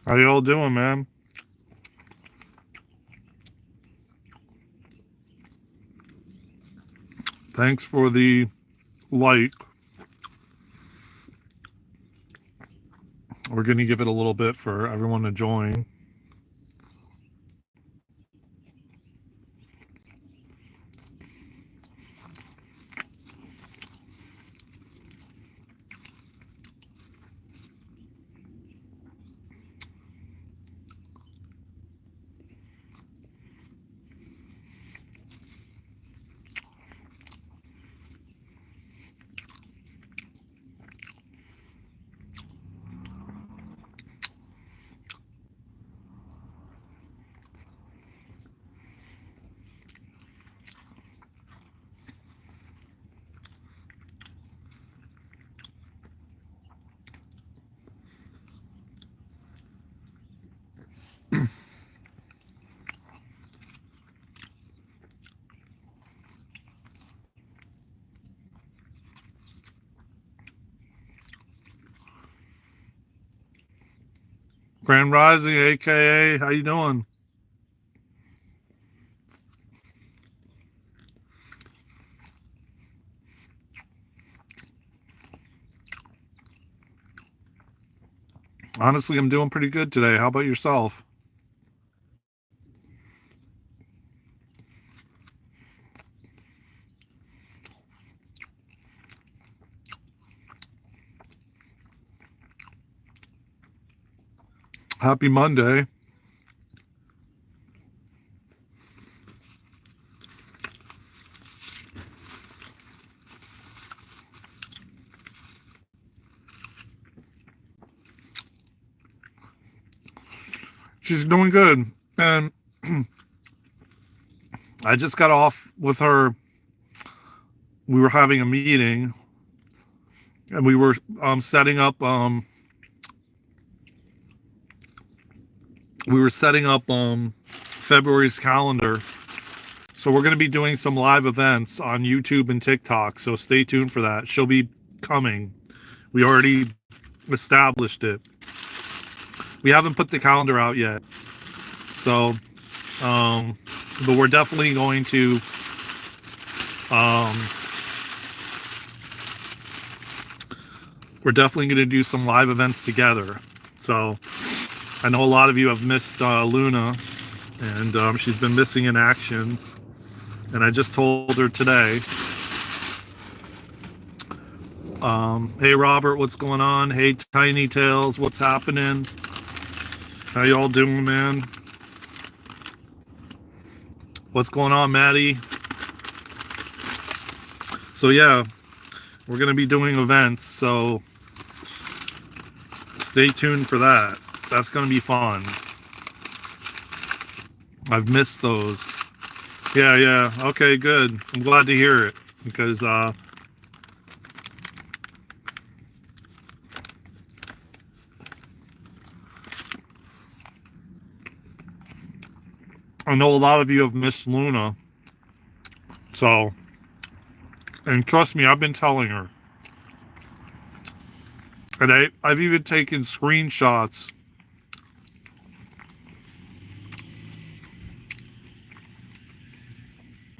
How y'all doing, man? Thanks for the like. We're going to give it a little bit for everyone to join. Grand Rising, aka, how you doing? Honestly, I'm doing pretty good today. How about yourself? Happy Monday. She's doing good. And I just got off with her. We were having a meeting and we were setting up February's calendar. So we're going to be doing some live events on YouTube and TikTok. So stay tuned for that. She'll be coming. We already established it. We haven't put the calendar out yet. So, but we're definitely going to, do some live events together. So I know a lot of you have missed Luna, and she's been missing in action. And I just told her today. Hey Robert, what's going on? Hey Tiny Tails, what's happening? How y'all doing, man? What's going on, Maddie? So yeah, we're gonna be doing events, so stay tuned for that. That's gonna be fun. I've missed those. Yeah. Okay, good. I'm glad to hear it because I know a lot of you have missed Luna. So, and trust me, I've been telling her. And I've even taken screenshots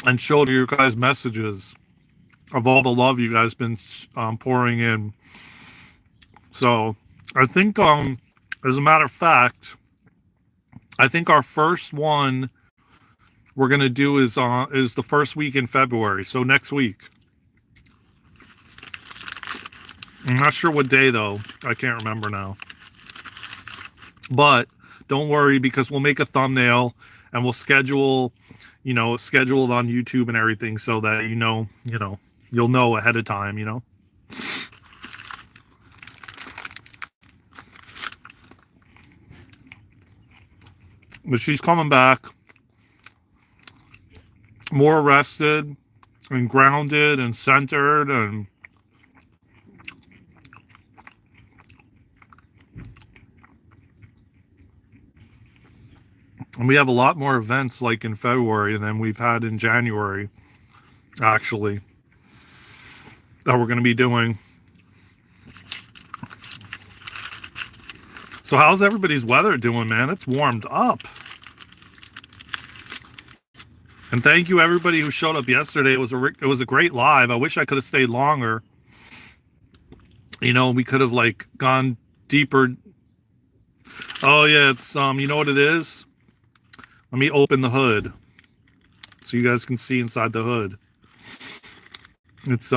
and showed you guys messages of all the love you guys been pouring in. So I think, as a matter of fact, I think our first one we're gonna do is the first week in February. So next week. I'm not sure what day though. I can't remember now. But don't worry because we'll make a thumbnail and we'll schedule it on YouTube and everything so that you'll know ahead of time. But she's coming back more rested and grounded and centered and we have a lot more events like in February than we've had in January, actually, that we're going to be doing. So how's everybody's weather doing, man? It's warmed up. And thank you everybody who showed up yesterday. It was a great live. I wish I could have stayed longer. You know, we could have like gone deeper. Oh yeah, it's you know what it is? Let me open the hood so you guys can see inside the hood. It's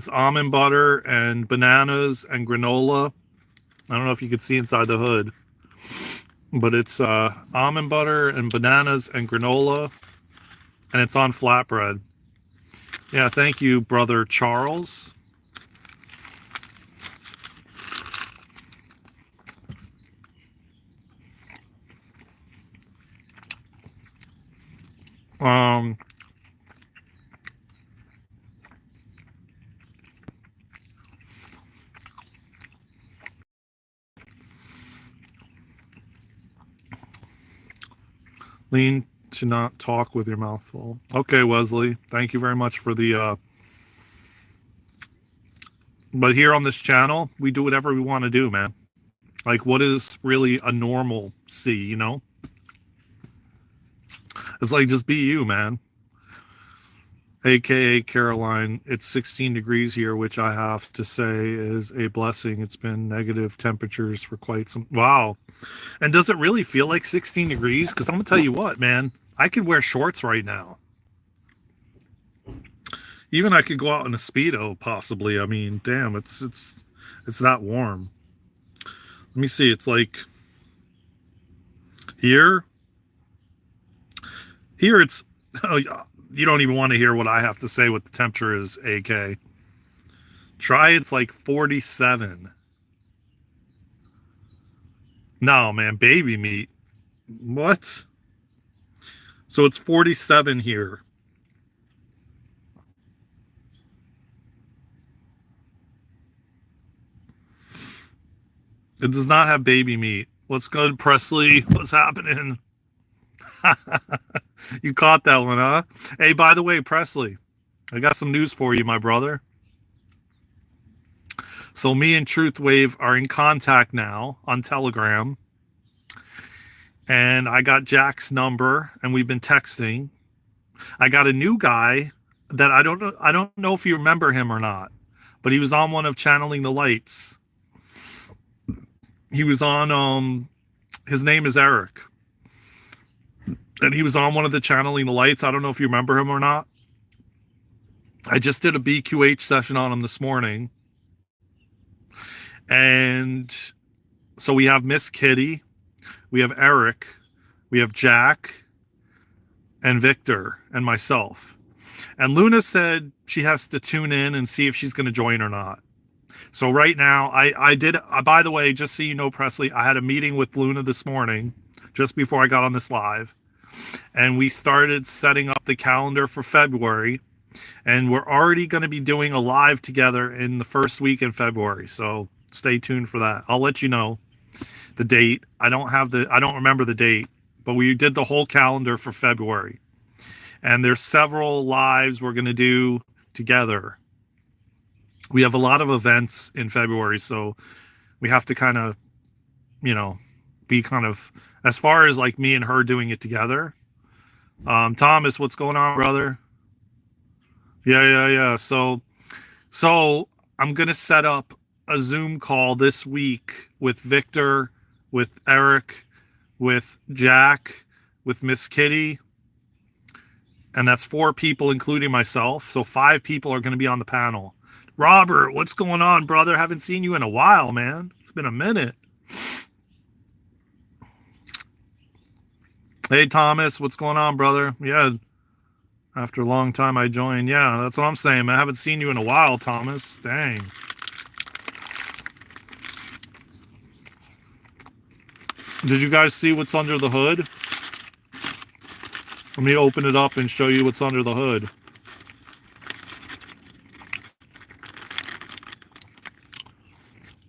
almond butter and bananas and granola. I don't know if you can see inside the hood, but it's almond butter and bananas and granola, and it's on flatbread. Yeah, thank you, brother Charles. Lean to not talk with your mouth full. Okay, Wesley, thank you very much for the but here on this channel, we do whatever we want to do, man. Like, what is really a normalcy, you know? It's like, just be you, man. AKA Caroline, it's 16 degrees here, which I have to say is a blessing. It's been negative temperatures for quite some... Wow. And does it really feel like 16 degrees? Because I'm going to tell you what, man. I could wear shorts right now. Even I could go out in a Speedo, possibly. I mean, damn, it's that warm. Let me see. It's like... Here it's... Oh, you don't even want to hear what I have to say what the temperature is, AK. Try it's like 47. No, man, baby meat. What? So it's 47 here. It does not have baby meat. What's good, Presley? What's happening? You caught that one, huh? Hey, by the way, Presley, I got some news for you, my brother. So me and Truthwave are in contact now on Telegram. And I got Jack's number and we've been texting. I got a new guy that I don't know if you remember him or not, but he was on one of Channeling the Lights. He was on his name is Eric. And he was on one of the Channeling the Lights. I don't know if you remember him or not. I just did a BQH session on him this morning. And so we have Miss Kitty, we have Eric, we have Jack, and Victor, and myself. And Luna said she has to tune in and see if she's going to join or not. So right now, I did, by the way, just so you know, Presley, I had a meeting with Luna this morning, just before I got on this live. And we started setting up the calendar for February. And we're already going to be doing a live together in the first week in February. So stay tuned for that. I'll let you know the date. I don't remember the date, but we did the whole calendar for February. And there's several lives we're going to do together. We have a lot of events in February, so we have to kind of, you know, be kind of, as far as like me and her doing it together. Thomas, what's going on, brother? Yeah. So I'm going to set up a Zoom call this week with Victor, with Eric, with Jack, with Miss Kitty. And that's 4 people, including myself. So 5 people are going to be on the panel. Robert, what's going on, brother? Haven't seen you in a while, man. It's been a minute. Hey, Thomas, what's going on, brother? Yeah, after a long time I joined. Yeah, that's what I'm saying, man. I haven't seen you in a while, Thomas. Dang. Did you guys see what's under the hood? Let me open it up and show you what's under the hood.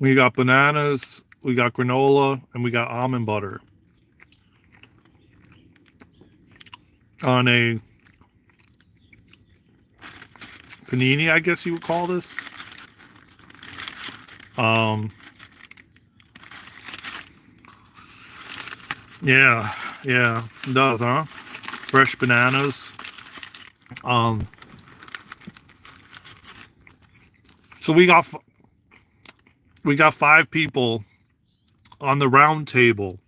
We got bananas, we got granola, and we got almond butter. On a panini, I guess you would call this. Yeah, yeah, it does, huh? Fresh bananas. Um, so we got 5 people on the round table.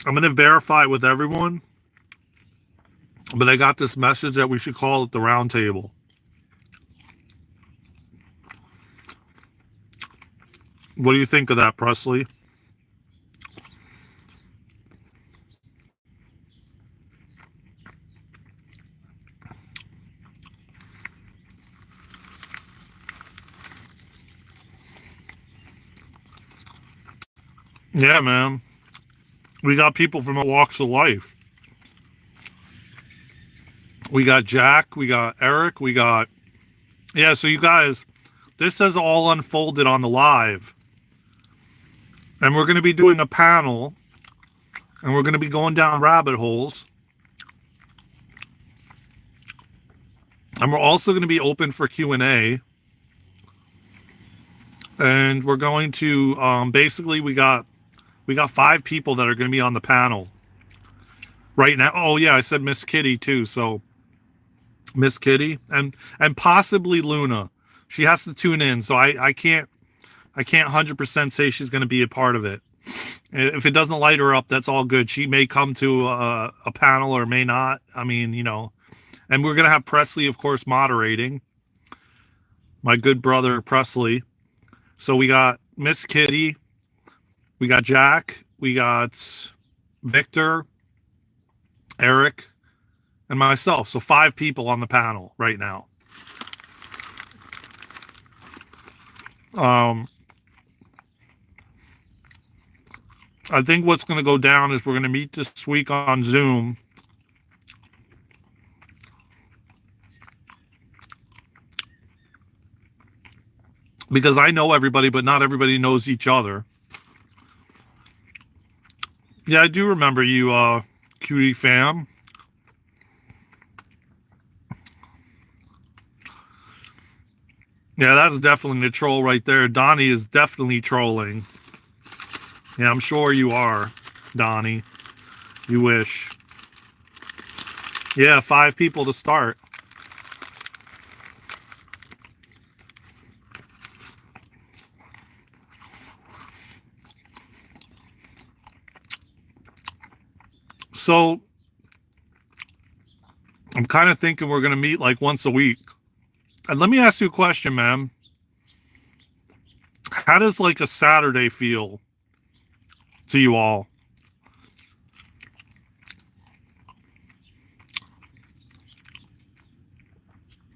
I'm gonna verify it with everyone, but I got this message that we should call it the round table. What do you think of that, Presley? Yeah, man. We got people from all walks of life. We got Jack, we got Eric, we got... Yeah, so you guys, this has all unfolded on the live. And we're going to be doing a panel, and we're going to be going down rabbit holes. And we're also going to be open for Q&A. And we're going to, basically, we got 5 people that are going to be on the panel right now. Oh, yeah, I said Miss Kitty, too, so... Miss Kitty and possibly Luna. She has to tune in, so I can't 100% say she's going to be a part of it. If it doesn't light her up, that's all good. She may come to a panel or may not. I mean, you know, and we're going to have Presley, of course, moderating. My good brother Presley. So we got Miss Kitty, we got Jack, we got Victor, Eric, and myself. So 5 people on the panel right now. I think what's going to go down is we're going to meet this week on Zoom. Because I know everybody, but not everybody knows each other. Yeah, I do remember you, cutie fam. Yeah, that's definitely a troll right there. Donnie is definitely trolling. Yeah, I'm sure you are, Donnie. You wish. Yeah, 5 people to start. So, I'm kind of thinking we're going to meet like once a week. And let me ask you a question, man. How does like a Saturday feel to you all?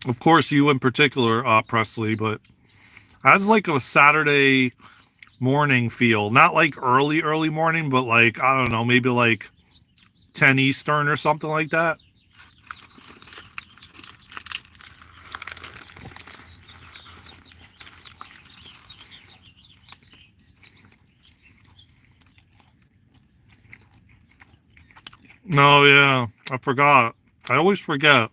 Of course, you in particular, Presley, but how does like a Saturday morning feel? Not like early morning, but like, I don't know, maybe like 10 Eastern or something like that. No, yeah, I forgot. I always forget.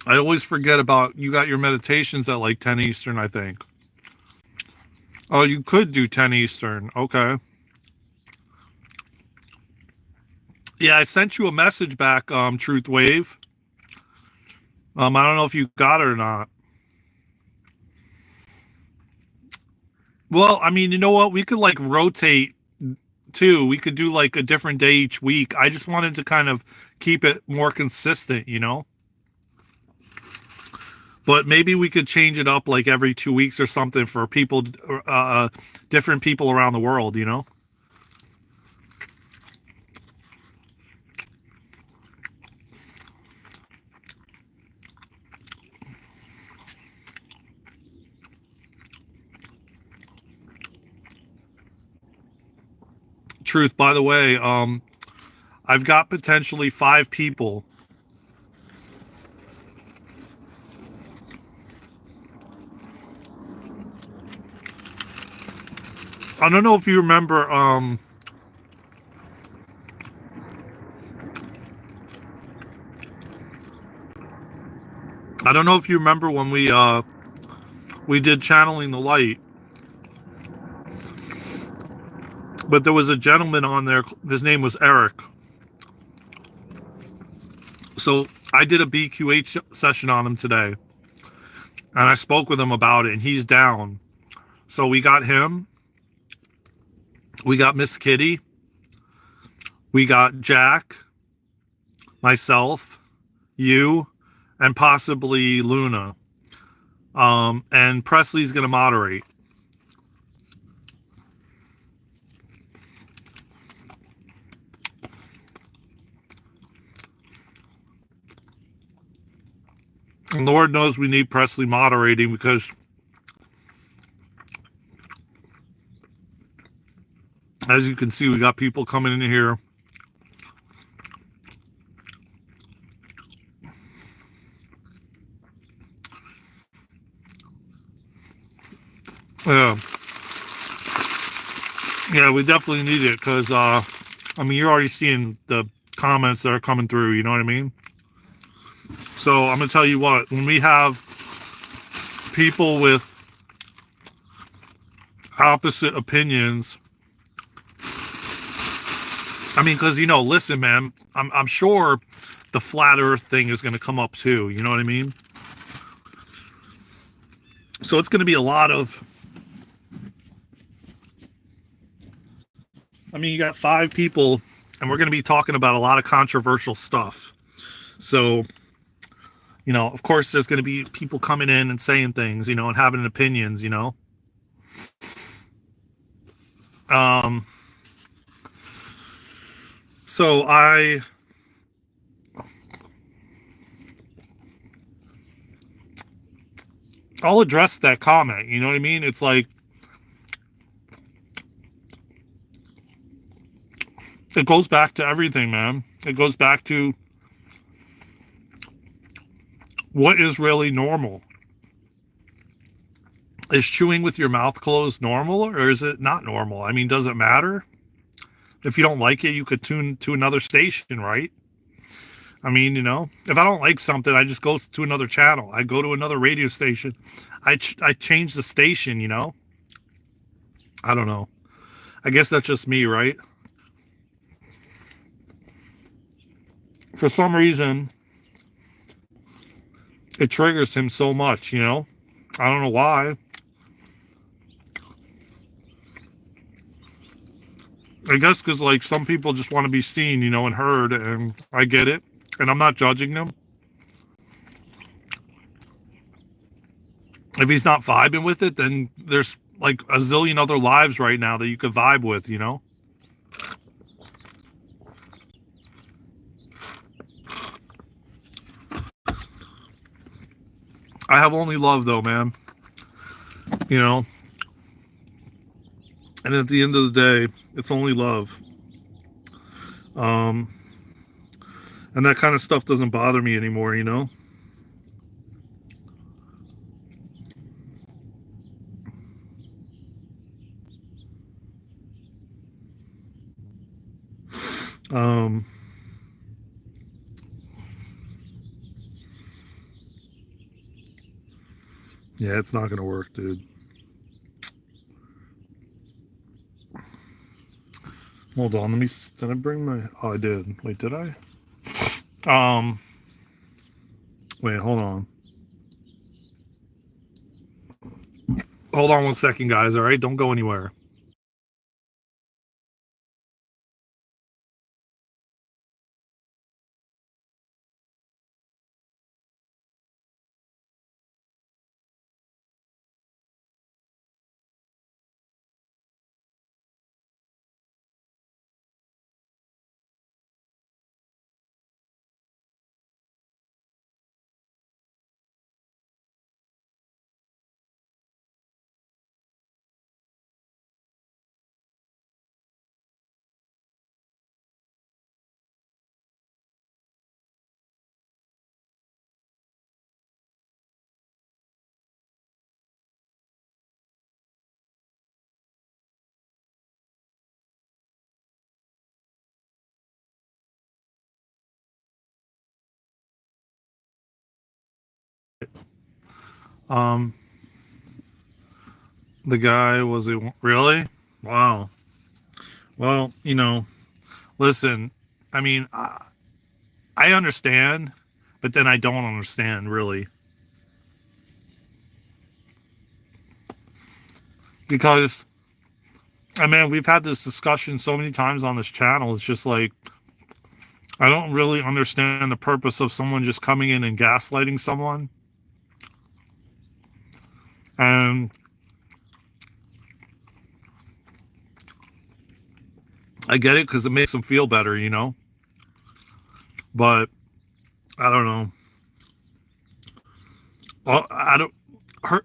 I always forget about you got your meditations at like 10 Eastern, I think. Oh, you could do 10 Eastern. Okay. Yeah, I sent you a message back, Truth Wave. I don't know if you got it or not. Well, I mean, you know what? We could like rotate too. We could do like a different day each week. I just wanted to kind of keep it more consistent, you know? But maybe we could change it up like every 2 weeks or something for people, different people around the world, you know? Truth, by the way, I've got potentially 5 people. I don't know if you remember, I don't know if you remember when we we did channeling the light, but there was a gentleman on there. His name was Eric. So I did a BQH session on him today, and I spoke with him about it, and he's down. So we got him, we got Miss Kitty, we got Jack, myself, you, and possibly Luna. And Presley's going to moderate. And Lord knows we need Presley moderating, because as you can see, we got people coming in here. Yeah. Yeah, we definitely need it, because, I mean, you're already seeing the comments that are coming through, you know what I mean? So I'm going to tell you what, when we have people with opposite opinions, I mean, because, listen, man, I'm sure the flat earth thing is going to come up too, you know what I mean? So it's going to be a lot of, I mean, you got 5 people, and we're going to be talking about a lot of controversial stuff. So, of course, there's going to be people coming in and saying things, and having opinions, So I'll address that comment, you know what I mean? It's like, it goes back to everything, man. It goes back to what is really normal. Is chewing with your mouth closed normal, or is it not normal? I mean, does it matter? If you don't like it, you could tune to another station, right? I mean, if I don't like something, I just go to another channel. I go to another radio station. I change the station, I don't know. I guess that's just me, right? For some reason, it triggers him so much, I don't know why. I guess because, like, some people just want to be seen, and heard, and I get it. And I'm not judging them. If he's not vibing with it, then there's like a zillion other lives right now that you could vibe with, I have only love, though, man. And at the end of the day, it's only love. And that kind of stuff doesn't bother me anymore, Um, yeah, it's not gonna work, dude. Hold on, did I bring my, oh, I did. Wait, did I? Wait, hold on. Hold on 1 second, guys, all right? Don't go anywhere. Um, The guy was it really? Wow. Well, listen. I mean, I understand, but then I don't understand really because I mean we've had this discussion so many times on this channel. It's just like I don't really understand the purpose of someone just coming in and gaslighting someone. And I get it because it makes them feel better, but I don't know. I don't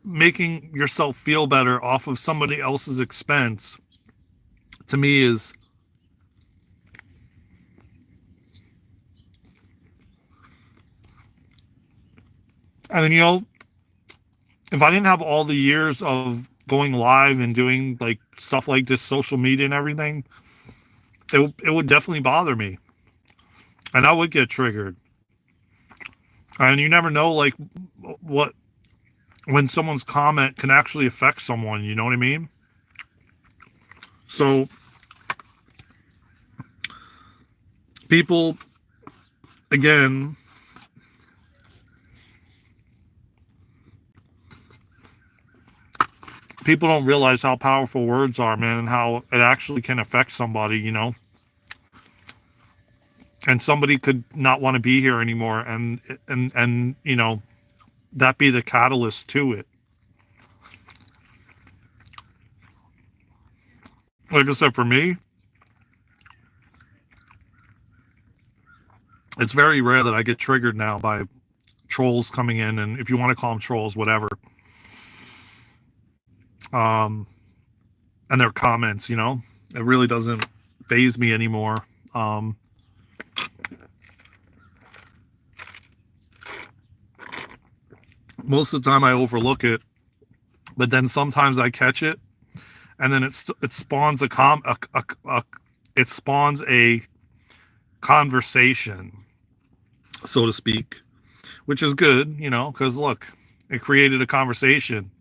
making yourself feel better off of somebody else's expense to me is I mean, if I didn't have all the years of going live and doing like stuff like this, social media and everything, it would definitely bother me. And I would get triggered. And you never know, like, what, when someone's comment can actually affect someone, you know what I mean? So, people, again, people don't realize how powerful words are, man, and how it actually can affect somebody, and somebody could not want to be here anymore, and that be the catalyst to it. Like I said, for me, it's very rare that I get triggered now by trolls coming in, and if you want to call them trolls, whatever. And their comments, it really doesn't faze me anymore. Most of the time I overlook it, but then sometimes I catch it, and then it spawns it spawns a conversation, so to speak, which is good, because look, it created a conversation.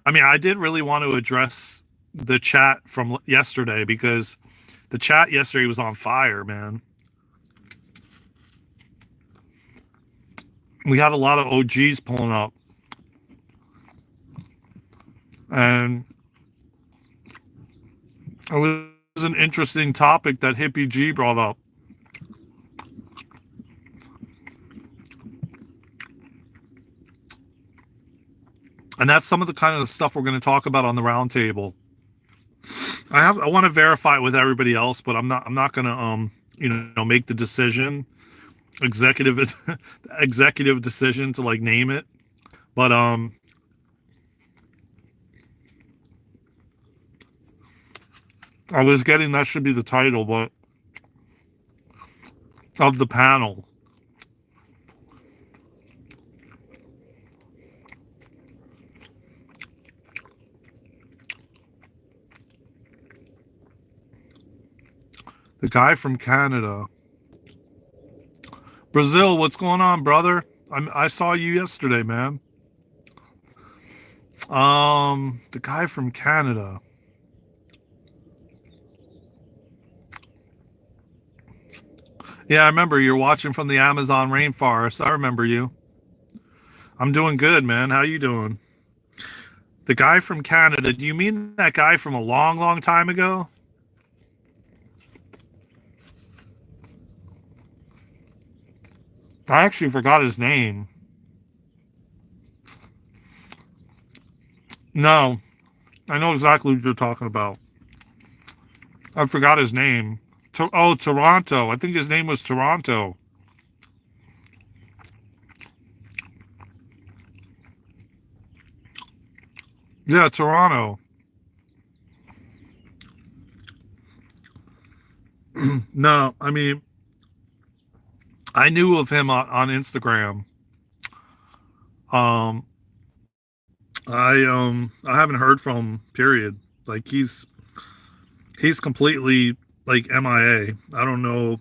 I mean, I did really want to address the chat from yesterday because the chat yesterday was on fire, man. We had a lot of OGs pulling up. And it was an interesting topic that Hippie G brought up. And that's some of the kind of stuff we're going to talk about on the roundtable. I want to verify it with everybody else, but I'm not going to make the decision, executive decision to like name it. But I was getting that should be the title, but of the panel. The guy from Canada. Brazil, what's going on, brother? I saw you yesterday, man. The guy from Canada. Yeah, I remember you're watching from the Amazon rainforest. I remember you. I'm doing good, man. How you doing? The guy from Canada. Do you mean that guy from a long, long time ago? I actually forgot his name. No, I know exactly what you're talking about. I forgot his name. Toronto. I think his name was Toronto. Yeah, Toronto. No, I mean, I knew of him on Instagram. Um, I haven't heard from him. Period. Like he's completely like MIA. I don't know.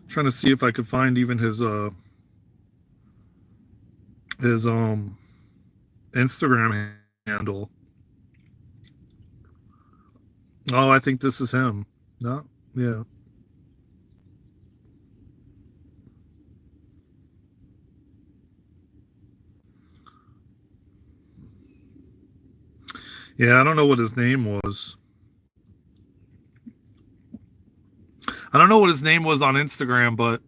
Trying to see if I could find even his Instagram handle. Oh, I think this is him. No, yeah. Yeah, I don't know what his name was. I don't know what his name was on Instagram, but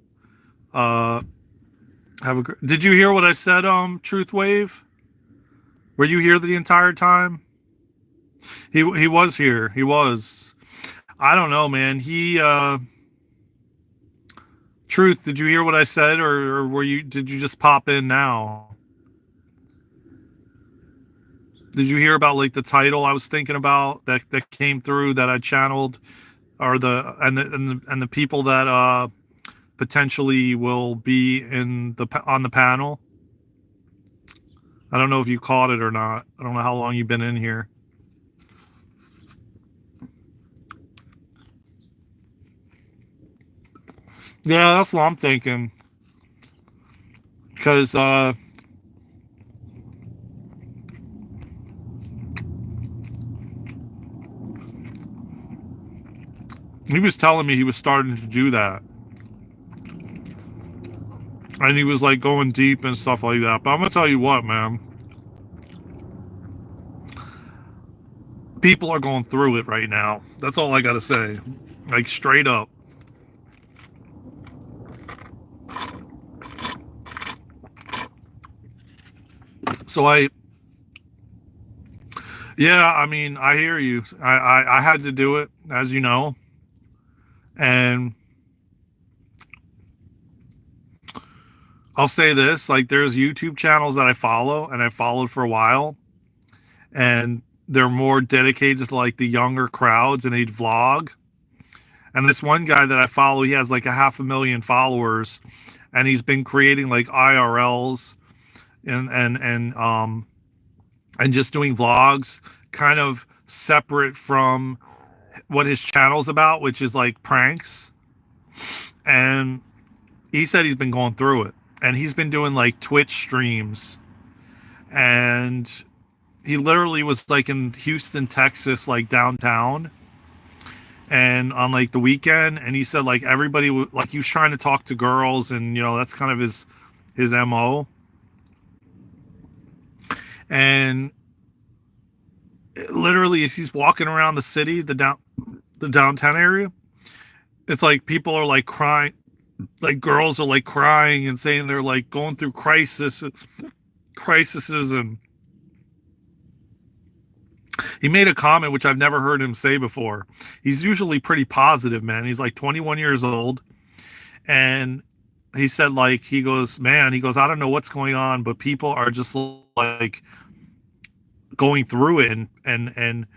uh did you hear what I said, Truth Wave? Were you here the entire time? He was here. He was. I don't know, man. Truth, did you hear what I said, or did you just pop in now? Did you hear about like the title I was thinking about that came through that I channeled, or the people that potentially will be on the panel? I don't know if you caught it or not. I don't know how long you've been in here. Yeah, that's what I'm thinking. Because he was telling me he was starting to do that. And he was like going deep and stuff like that. But I'm going to tell you what, man. People are going through it right now. That's all I got to say. Like straight up. So yeah, I mean, I hear you. I had to do it, as you know. And I'll say this, like there's YouTube channels that I follow and I followed for a while, and they're more dedicated to like the younger crowds, and they'd vlog. And this one guy that I follow, he has like 500,000 followers, and he's been creating like IRLs and just doing vlogs, kind of separate from what his channel's about, which is like pranks. And he said he's been going through it, and he's been doing like Twitch streams, and he literally was like in Houston, Texas, like downtown, and on like the weekend, and he said like everybody like he was trying to talk to girls, and that's kind of his MO. And literally as he's walking around the city, the downtown area, it's like people are like crying, like girls are like crying and saying they're like going through crises, and he made a comment which I've never heard him say before. He's usually pretty positive, man. He's like 21 years old, and he said like he goes, I don't know what's going on, but people are just like going through it and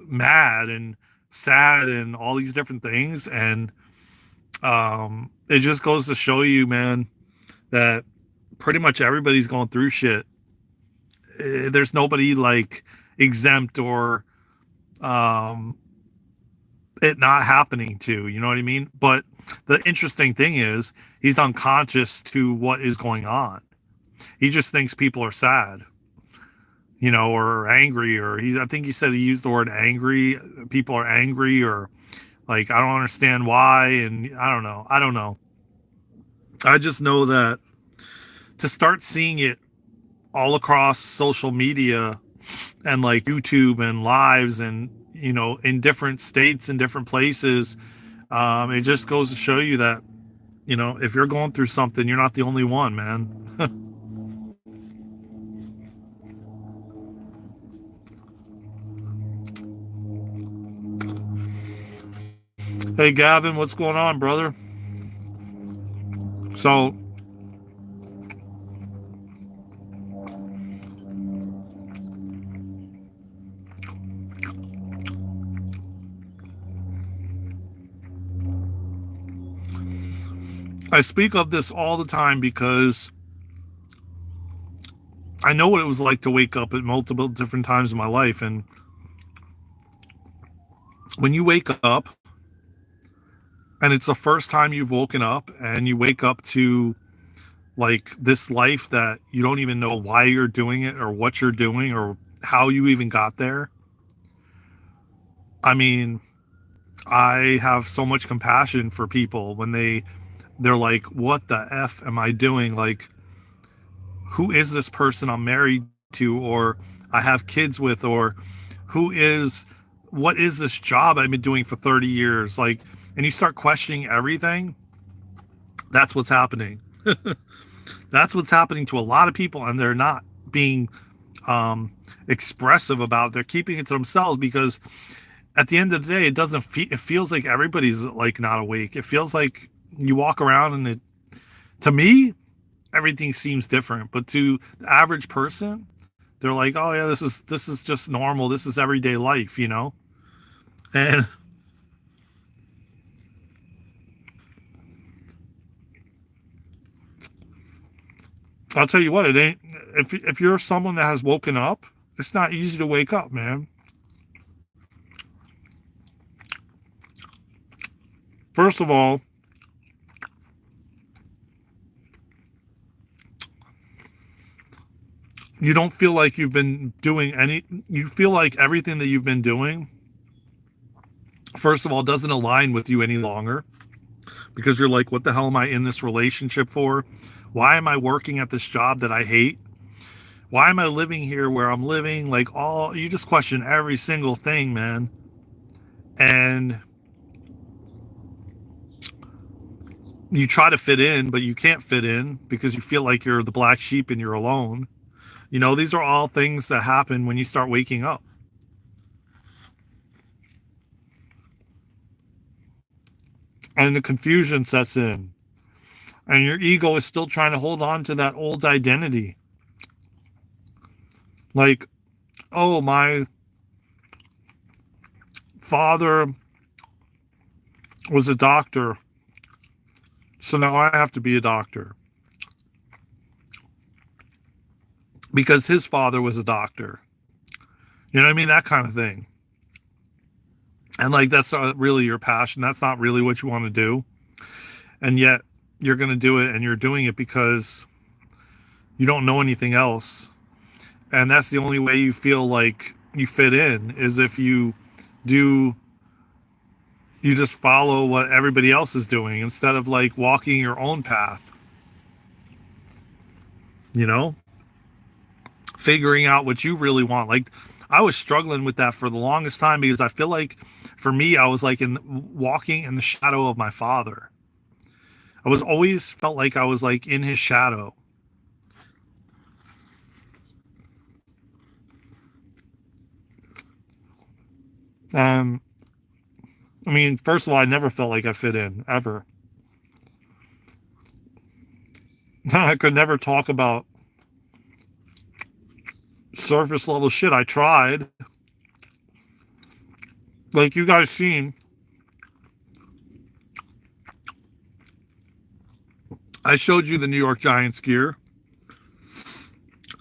mad and sad and all these different things. And it just goes to show you, man, that pretty much everybody's going through shit. There's nobody like exempt or it not happening to, you know what I mean? But the interesting thing is he's unconscious to what is going on. He just thinks people are sad, or angry, or I think he said he used the word angry. People are angry, or like, I don't understand why. And I don't know. I just know that to start seeing it all across social media and like YouTube and lives and, in different states and different places, it just goes to show you that, if you're going through something, you're not the only one, man. Hey, Gavin, what's going on, brother? So, I speak of this all the time because I know what it was like to wake up at multiple different times in my life. And when you wake up and it's the first time you've woken up, and you wake up to like this life that you don't even know why you're doing it or what you're doing or how you even got there. I mean, I have so much compassion for people when they're like, what the F am I doing? Like, who is this person I'm married to or I have kids with, or what is this job I've been doing for 30 years? Like, and you start questioning everything. That's what's happening. That's what's happening to a lot of people, and they're not being expressive about it. They're keeping it to themselves because at the end of the day, it feels like everybody's like not awake. It feels like you walk around and to me, everything seems different, but to the average person, they're like, oh yeah, this is just normal. This is everyday life, you know? And I'll tell you what, it ain't, if you're someone that has woken up, it's not easy to wake up, man. First of all, you don't feel like you've been doing you feel like everything that you've been doing, first of all, doesn't align with you any longer, because you're like, what the hell am I in this relationship for? Why am I working at this job that I hate? Why am I living here where I'm living? Like, you just question every single thing, man. And you try to fit in, but you can't fit in because you feel like you're the black sheep and you're alone. You know, these are all things that happen when you start waking up. And the confusion sets in. And your ego is still trying to hold on to that old identity. Like, oh, my father was a doctor, so now I have to be a doctor. Because his father was a doctor. You know what I mean? That kind of thing. And like, that's not really your passion. That's not really what you want to do. And yet you're going to do it, and you're doing it because you don't know anything else. And that's the only way you feel like you fit in, is if you just follow what everybody else is doing instead of like walking your own path, you know, figuring out what you really want. Like, I was struggling with that for the longest time because I feel like for me, I was like walking in the shadow of my father. I was always felt like I was like in his shadow. Um, I mean, first of all, I never felt like I fit in, ever. I could never talk about surface level shit. I tried. Like you guys seen, I showed you the New York Giants gear.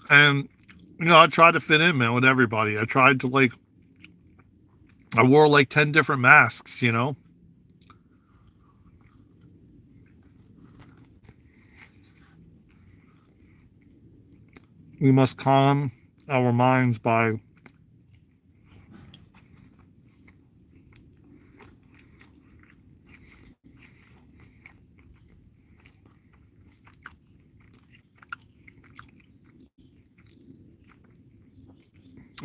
And, you know, I tried to fit in, man, with everybody. I tried to like, I wore like 10 different masks, you know? We must calm our minds by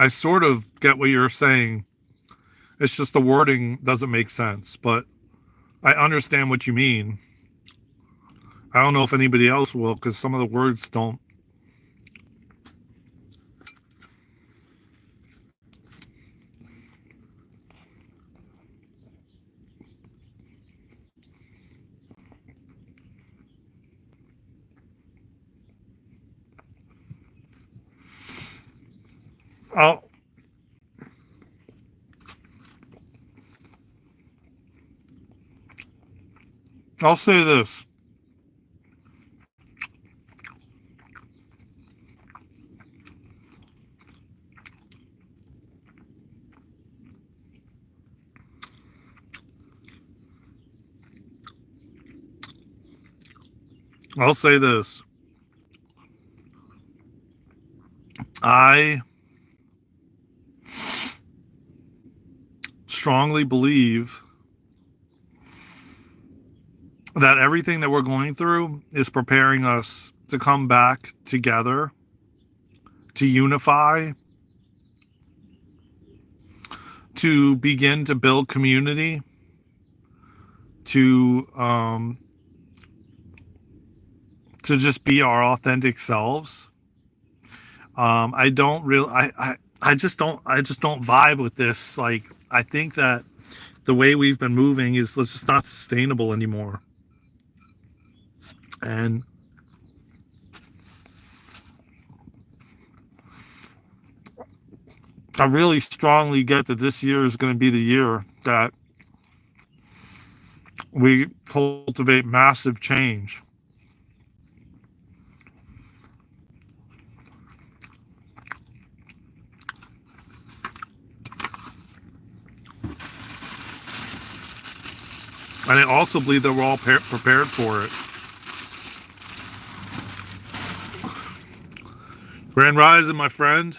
I sort of get what you're saying. It's just the wording doesn't make sense, but I understand what you mean. I don't know if anybody else will, because some of the words don't. I'll, I'll say this. I'll say this. I strongly believe that everything that we're going through is preparing us to come back together, to unify, to begin to build community, to just be our authentic selves. I don't really, I just don't vibe with this. Like, I think that the way we've been moving is just not sustainable anymore. And I really strongly get that this year is going to be the year that we cultivate massive change. And I also believe that we're all prepared for it. Grand Rising, my friend.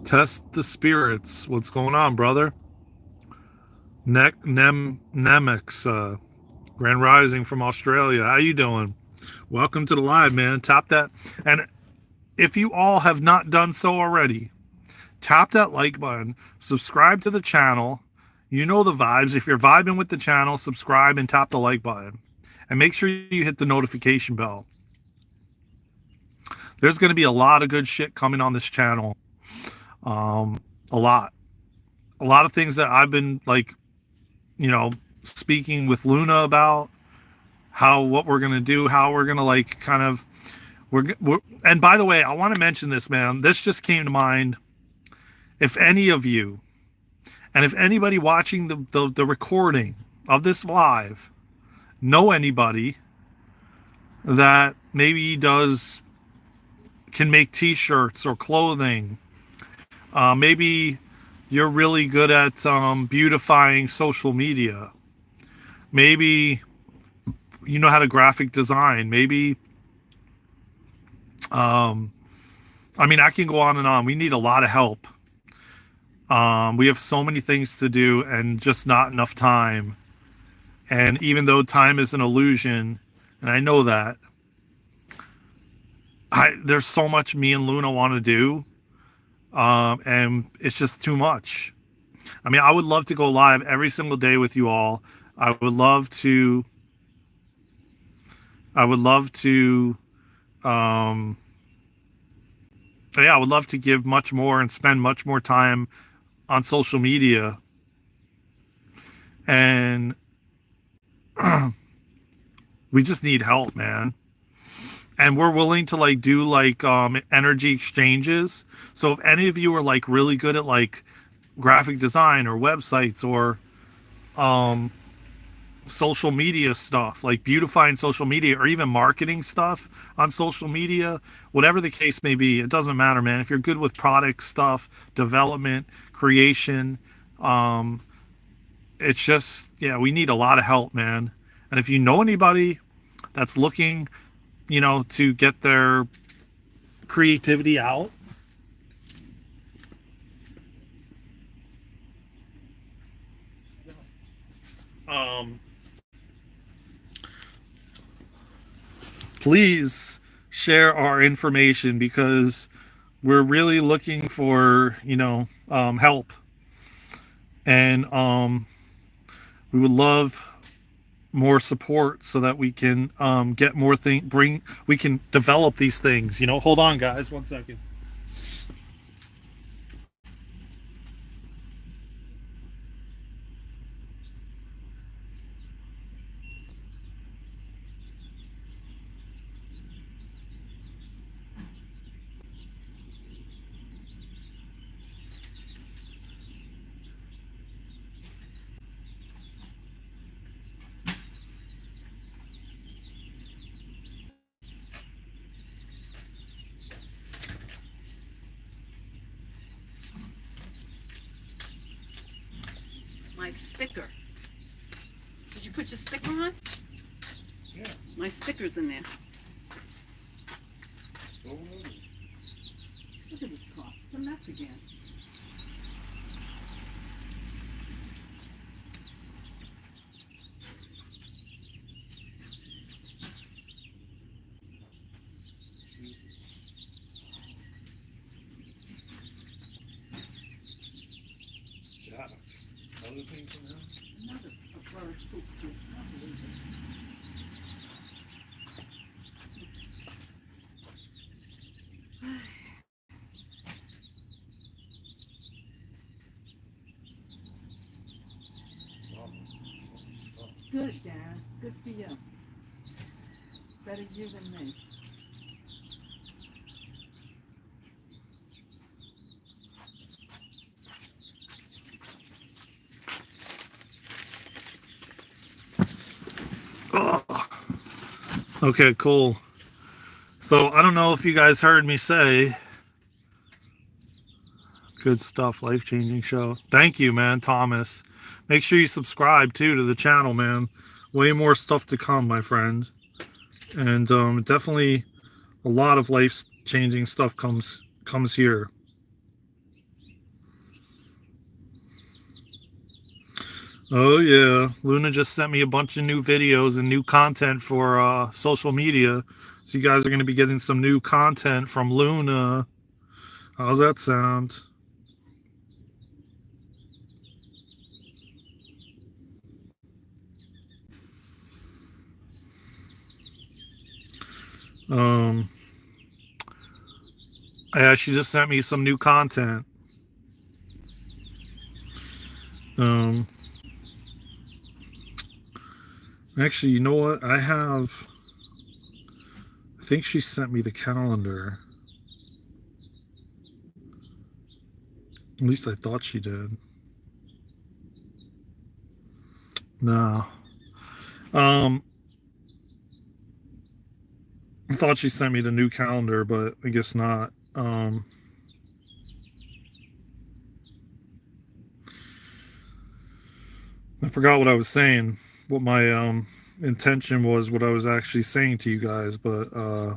Test the spirits. What's going on, brother? Nemix, Grand Rising from Australia. How you doing? Welcome to the live, man. Tap that. And if you all have not done so already, tap that like button. Subscribe to the channel. You know the vibes. If you're vibing with the channel, subscribe and tap the like button. And make sure you hit the notification bell. There's going to be a lot of good shit coming on this channel. A lot of things that I've been speaking with Luna about, what we're going to do, how we're going to and by the way, I want to mention this, man. This just came to mind. If any of you, and if anybody watching the recording of this live, know anybody that maybe can make t-shirts or clothing, maybe you're really good at beautifying social media, maybe you know how to graphic design, maybe I can go on and on. We need a lot of help. We have so many things to do and just not enough time. And even though time is an illusion, and I know that, there's so much me and Luna want to do, and it's just too much. I would love to go live every single day with you all. I would love to I would love to give much more and spend much more time on social media. And we just need help, man. And we're willing to do energy exchanges. So if any of you are really good at graphic design or websites or social media stuff, like beautifying social media or even marketing stuff on social media, whatever the case may be, it doesn't matter, man. If you're good with product stuff, development, creation, it's just, we need a lot of help, man. And if you know anybody that's looking, to get their creativity out, please share our information, because we're really looking for, help. And we would love more support so that we can get more we can develop these things. Hold on, guys, 1 second. My sticker. Did you put your sticker on? Yeah. My sticker's in there. Go over. Look at this car. It's a mess again. Jack. Other things in there? Another bird poop too. I don't believe this. Good, Daren. Good for you. Better you than me. Oh. Okay, cool. So I don't know if you guys heard me say, good stuff, life-changing show. Thank you, man, Thomas. Make sure you subscribe too to the channel, man. Way more stuff to come, my friend. And definitely a lot of life-changing stuff comes here. Oh yeah, Luna just sent me a bunch of new videos and new content for social media. So you guys are going to be getting some new content from Luna. How's that sound? Yeah, she just sent me some new content. Actually, you know what? I think she sent me the calendar. At least I thought she did. No. I thought she sent me the new calendar, but I guess not. I forgot what I was saying, what my intention was, what I was actually saying to you guys, but I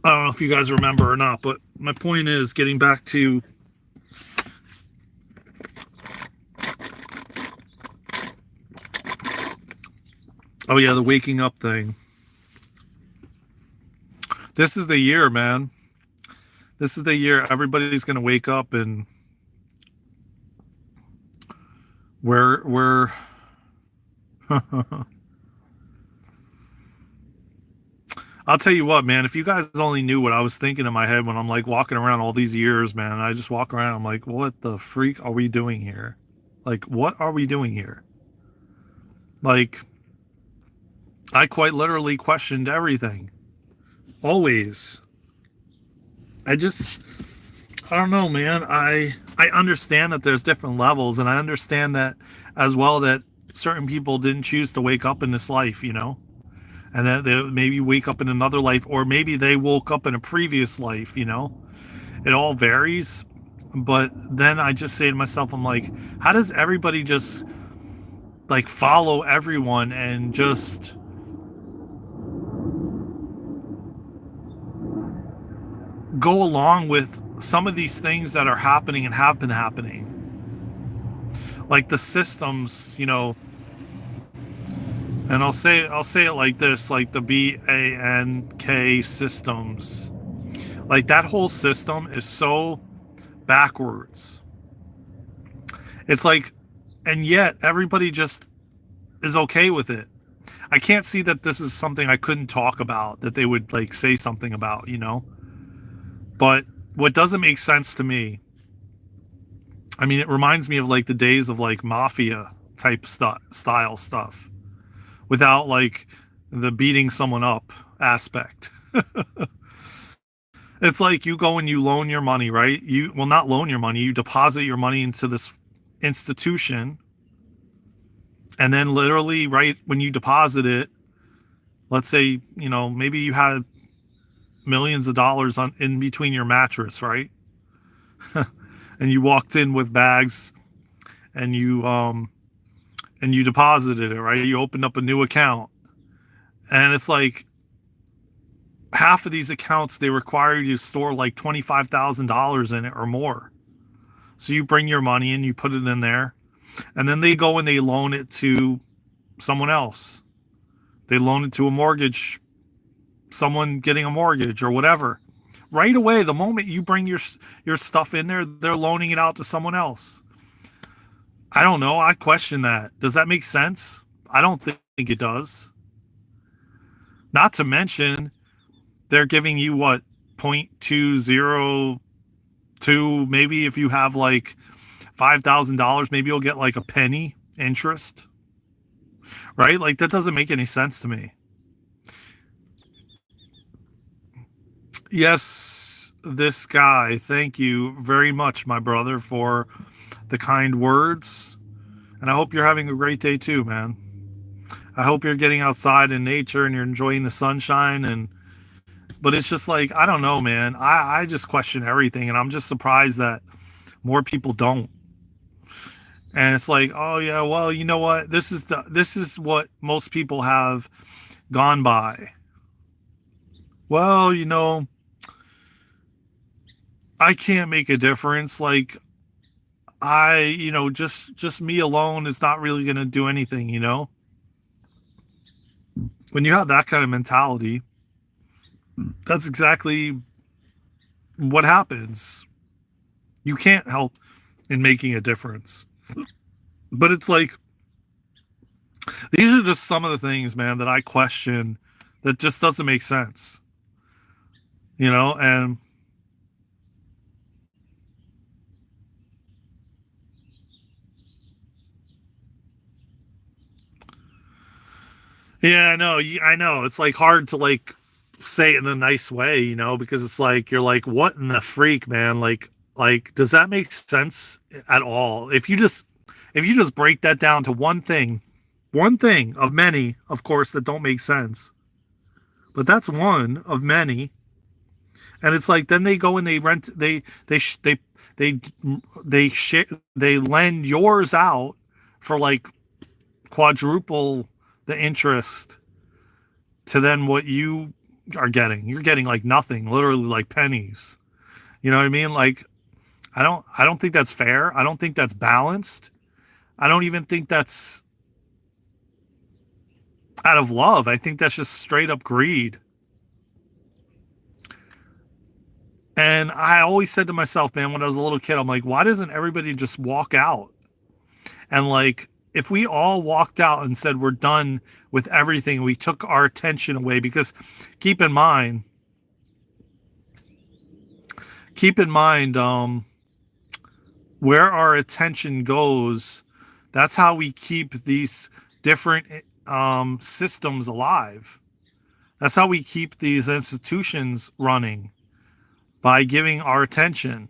don't know if you guys remember or not, but my point is getting back to the waking up thing. This is the year, man. This is the year everybody's going to wake up and we're I'll tell you what, man, if you guys only knew what I was thinking in my head when I'm like walking around all these years, man, I just walk around, I'm like, what the freak are we doing here? Like, what are we doing here? Like, I quite literally questioned everything. Always. I don't know, man. I understand that there's different levels, and I understand that as well that certain people didn't choose to wake up in this life, you know? And that they maybe wake up in another life, or maybe they woke up in a previous life, you know? It all varies. But then I just say to myself, I'm like, how does everybody just like follow everyone and just go along with some of these things that are happening and have been happening? Like the systems, you know, and I'll say it like this, like the BANK systems. Like that whole system is so backwards. It's like, and yet everybody just is okay with it. I can't see that this is something I couldn't talk about, that they would like say something about, you know? But what doesn't make sense to me, I mean, it reminds me of like the days of like mafia type style stuff without like the beating someone up aspect. It's like you go and you loan your money, right? Well, not loan your money, you deposit your money into this institution. And then literally right when you deposit it, let's say, you know, maybe you had millions of dollars in between your mattress, right? and you walked in with bags and you deposited it, right? You opened up a new account, and it's like half of these accounts, they require you to store like $25,000 in it or more. So you bring your money and you put it in there, and then they go and they loan it to someone else. They loan it to a mortgage, someone getting a mortgage or whatever. Right away, the moment you bring your stuff in there, they're loaning it out to someone else. I don't know. I question that. Does that make sense? I don't think it does. Not to mention, they're giving you what, 0.202, maybe if you have like $5,000, maybe you'll get like a penny interest, right? Like that doesn't make any sense to me. Yes, this guy, thank you very much, my brother, for the kind words. And I hope you're having a great day too, man. I hope you're getting outside in nature and you're enjoying the sunshine. But it's just like, I don't know, man. I just question everything, and I'm just surprised that more people don't. And it's like, oh yeah, well, you know what? This is what most people have gone by. Well, I can't make a difference. Like just me alone is not really going to do anything, When you have that kind of mentality, that's exactly what happens. You can't help in making a difference. But it's like, these are just some of the things, man, that I question that just doesn't make sense. And yeah, I know. It's like hard to like say it in a nice way, because it's like, you're like, what in the freak, man? Like, does that make sense at all? If you just break that down to one thing of many, of course, that don't make sense, but that's one of many. And it's like, then they go and they rent, they lend yours out for like quadruple the interest to then what you are getting. You're getting like nothing, literally like pennies. You know what I mean? Like, I don't think that's fair. I don't think that's balanced. I don't even think that's out of love. I think that's just straight up greed. And I always said to myself, man, when I was a little kid, I'm like, why doesn't everybody just walk out? And like, if we all walked out and said we're done with everything, we took our attention away, because keep in mind, where our attention goes, that's how we keep these different systems alive. That's how we keep these institutions running, by giving our attention.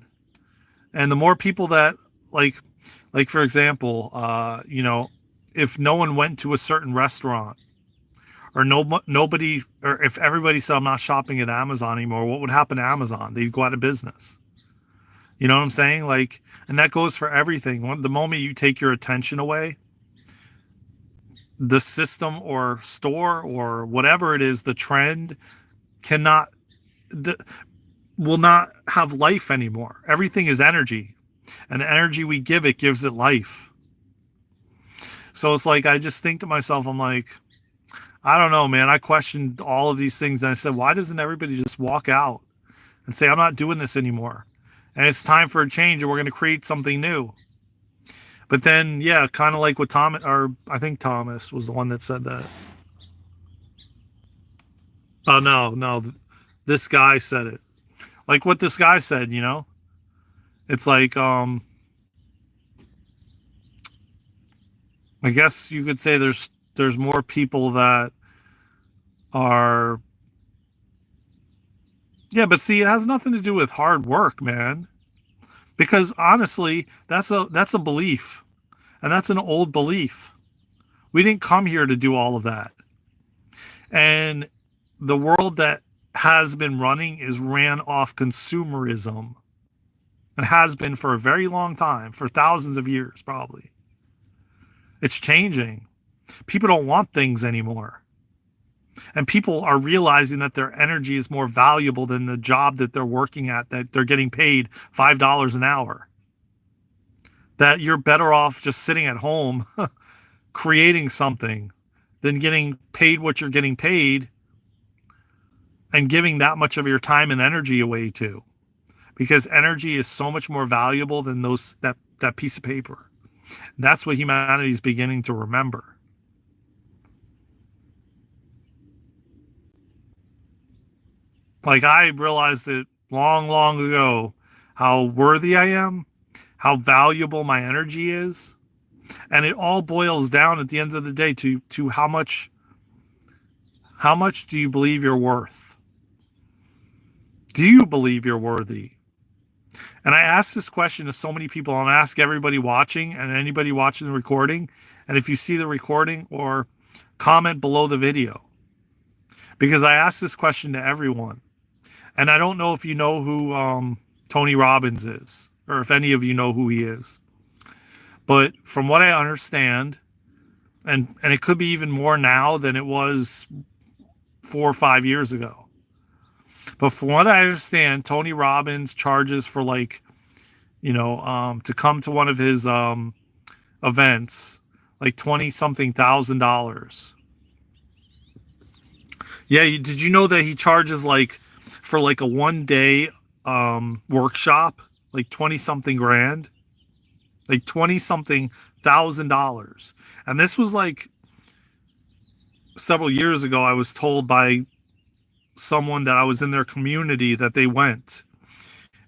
And the more people that like for example, if no one went to a certain restaurant, or nobody, or if everybody said, I'm not shopping at Amazon anymore, what would happen to Amazon? They'd go out of business. You know what I'm saying? Like, and that goes for everything. The moment you take your attention away, the system or store or whatever it is, the trend will not have life anymore. Everything is energy, and the energy we give it gives it life. So it's like, I just think to myself, I'm like, I don't know, man. I questioned all of these things, and I said, why doesn't everybody just walk out and say, I'm not doing this anymore, and it's time for a change, and we're going to create something new? But then, yeah, kind of like what Thomas, or I think Thomas was the one that said that. Oh, no, this guy said it. Like what this guy said, it's like, I guess you could say there's more people that are, yeah, but see, it has nothing to do with hard work, man, because honestly, that's a belief, and that's an old belief. We didn't come here to do all of that. And the world that has been running is ran off consumerism. and has been for a very long time, for thousands of years probably. It's changing. People don't want things anymore. And people are realizing that their energy is more valuable than the job that they're working at, that they're getting paid $5 an hour. That you're better off just sitting at home creating something than getting paid what you're getting paid and giving that much of your time and energy away to. Because energy is so much more valuable than that piece of paper. That's what humanity is beginning to remember. Like, I realized it long, long ago how worthy I am, how valuable my energy is. And it all boils down at the end of the day to how much do you believe you're worth? Do you believe you're worthy? And I ask this question to so many people, and I ask everybody watching and anybody watching the recording. And if you see the recording, or comment below the video, because I ask this question to everyone. And I don't know if you know who Tony Robbins is, or if any of you know who he is. But from what I understand, and it could be even more now than it was 4 or 5 years ago. But from what I understand, Tony Robbins charges for, like, to come to one of his events, like $20-something thousand. Yeah, did you know that he charges for a 1-day workshop, like 20-something grand, like $20-something thousand. And this was like several years ago. I was told by someone that I was in their community that they went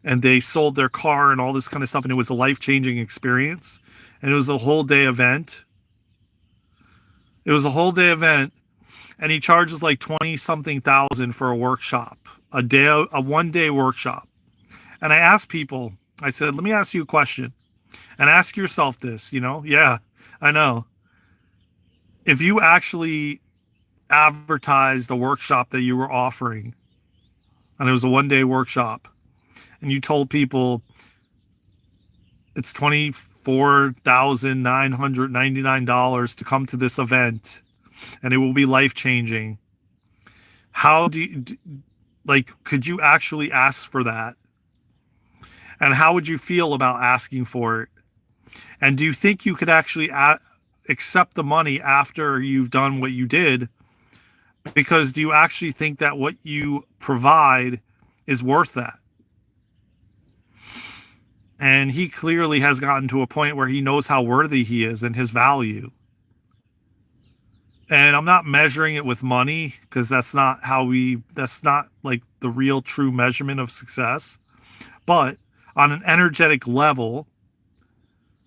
and they sold their car and all this kind of stuff, and it was a life-changing experience, and it was a whole day event. And he charges like 20-something thousand for a workshop, a 1-day workshop. And I asked people, I said, let me ask you a question, and ask yourself this, yeah, I know. If you actually advertised the workshop that you were offering, and it was a 1-day workshop, and you told people it's $24,999 to come to this event, and it will be life-changing, how do you, could you actually ask for that? And how would you feel about asking for it? And do you think you could actually accept the money after you've done what you did? Because do you actually think that what you provide is worth that? And he clearly has gotten to a point where he knows how worthy he is and his value. And I'm not measuring it with money, because that's not like the real true measurement of success. But on an energetic level,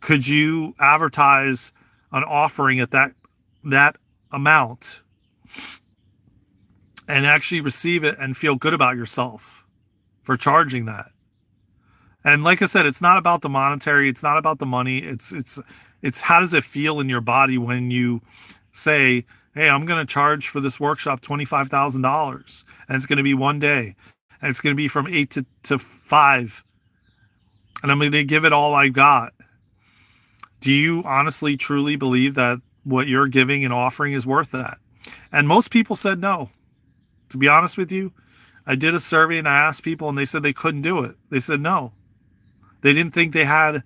could you advertise an offering at that amount and actually receive it and feel good about yourself for charging that? And like I said, it's not about the monetary, it's not about the money, it's how does it feel in your body when you say, hey, I'm going to charge for this workshop $25,000, and it's going to be 1 day, and it's going to be from 8 to 5, and I'm going to give it all I got. Do you honestly, truly believe that what you're giving and offering is worth that? And most people said no. To be honest with you, I did a survey and I asked people, and they said they couldn't do it. They said no. They didn't think they had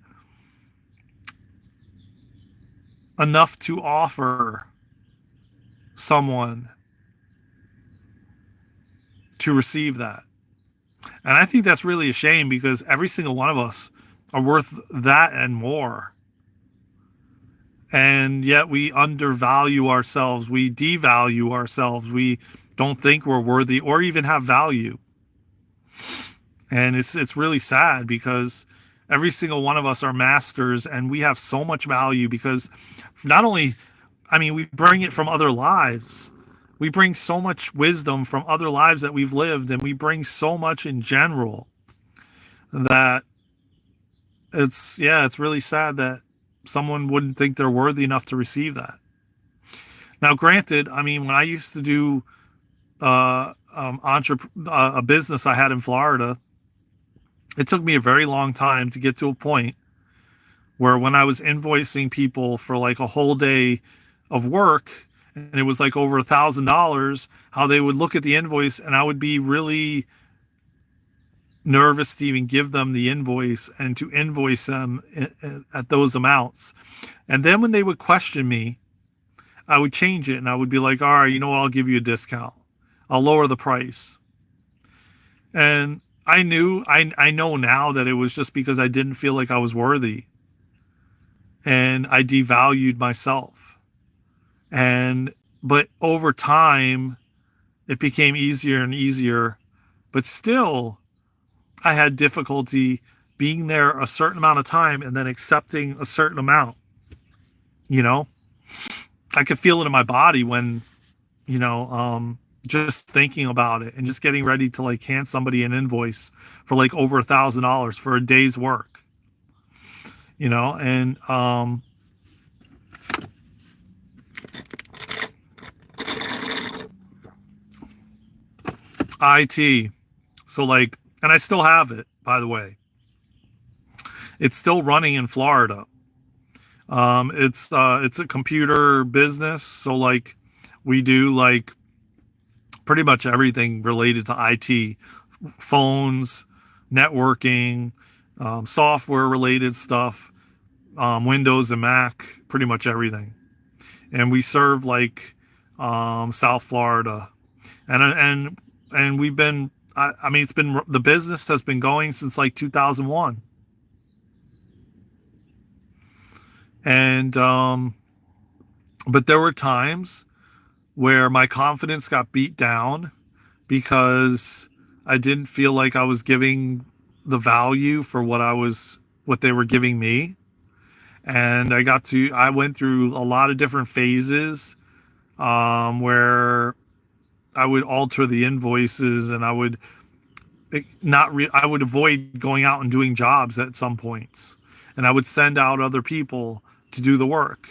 enough to offer someone to receive that. And I think that's really a shame, because every single one of us are worth that and more. And yet we undervalue ourselves. We devalue ourselves. We don't think we're worthy or even have value. And it's really sad, because every single one of us are masters, and we have so much value, because not only, we bring it from other lives. We bring so much wisdom from other lives that we've lived, and we bring so much in general that it's really sad that someone wouldn't think they're worthy enough to receive that. Now, granted, when I used to do a business I had in Florida, it took me a very long time to get to a point where when I was invoicing people for like a whole day of work, and it was like over $1,000, how they would look at the invoice and I would be really nervous to even give them the invoice and to invoice them at those amounts. And then when they would question me, I would change it and I would be like, all right, you know what? I'll give you a discount. I'll lower the price. And I know now that it was just because I didn't feel like I was worthy, and I devalued myself. But over time, it became easier and easier, but still I had difficulty being there a certain amount of time and then accepting a certain amount. You know, I could feel it in my body when, just thinking about it and just getting ready to like hand somebody an invoice for like over $1,000 for a day's work, and IT. So like, and I still have it, by the way. It's still running in Florida. It's a computer business. So like we do like pretty much everything related to IT, phones, networking, software related stuff, Windows and Mac, pretty much everything. And we serve like South Florida, and we've been. I mean, the business has been going since like 2001, and but there were times where my confidence got beat down because I didn't feel like I was giving the value for what they were giving me. And I went through a lot of different phases where I would alter the invoices, and I would I would avoid going out and doing jobs at some points, and I would send out other people to do the work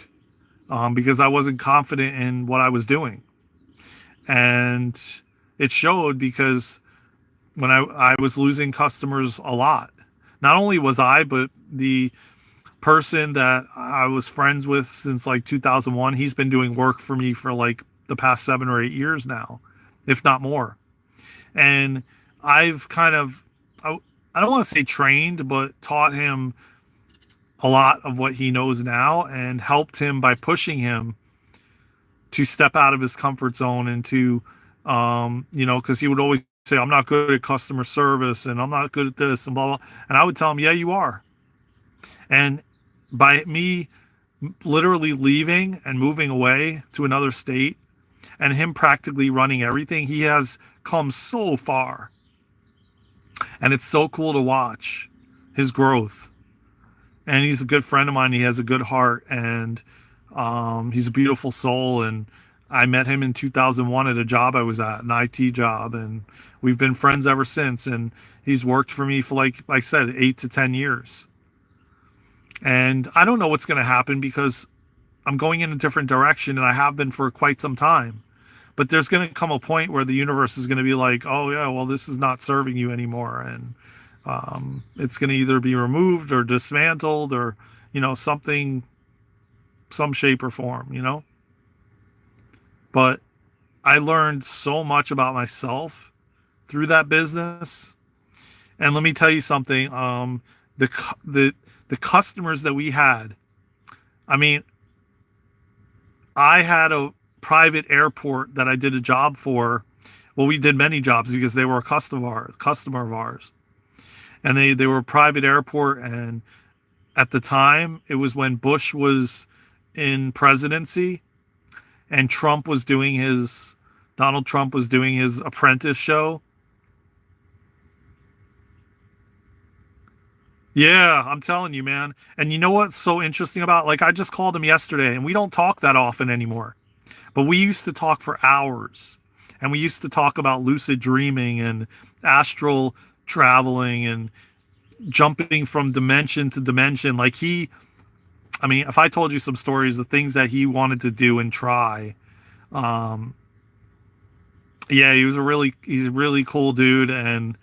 because I wasn't confident in what I was doing. And it showed because when I was losing customers a lot. Not only was I, but the person that I was friends with since like 2001, he's been doing work for me for like the past 7 or 8 years now, if not more. And I've kind of, I don't want to say trained, but taught him a lot of what he knows now and helped him by pushing him to step out of his comfort zone and to, because he would always say, I'm not good at customer service and I'm not good at this and blah, blah. And I would tell him, yeah, you are. And by me literally leaving and moving away to another state and him practically running everything, he has come so far. And it's so cool to watch his growth. And he's a good friend of mine. He has a good heart, and he's a beautiful soul. And I met him in 2001 at a job I was at, an IT job, and we've been friends ever since. And he's worked for me for like I said, 8 to 10 years. And I don't know what's going to happen because I'm going in a different direction, and I have been for quite some time. But there's going to come a point where the universe is going to be like, oh yeah, well, this is not serving you anymore. And it's going to either be removed or dismantled or, something, some shape or form, But I learned so much about myself through that business. And let me tell you something, the customers that we had, I mean, I had a private airport that I did a job for. Well, we did many jobs because they were a customer of ours. And they were a private airport. And at the time, it was when Bush was in presidency and Donald Trump was doing his apprentice show. Yeah, I'm telling you, man. And you know what's so interesting about, like, I just called him yesterday, and we don't talk that often anymore. But we used to talk for hours, and we used to talk about lucid dreaming and astral traveling and jumping from dimension to dimension. Like if I told you some stories, the things that he wanted to do and try, yeah, he's a really cool dude. And,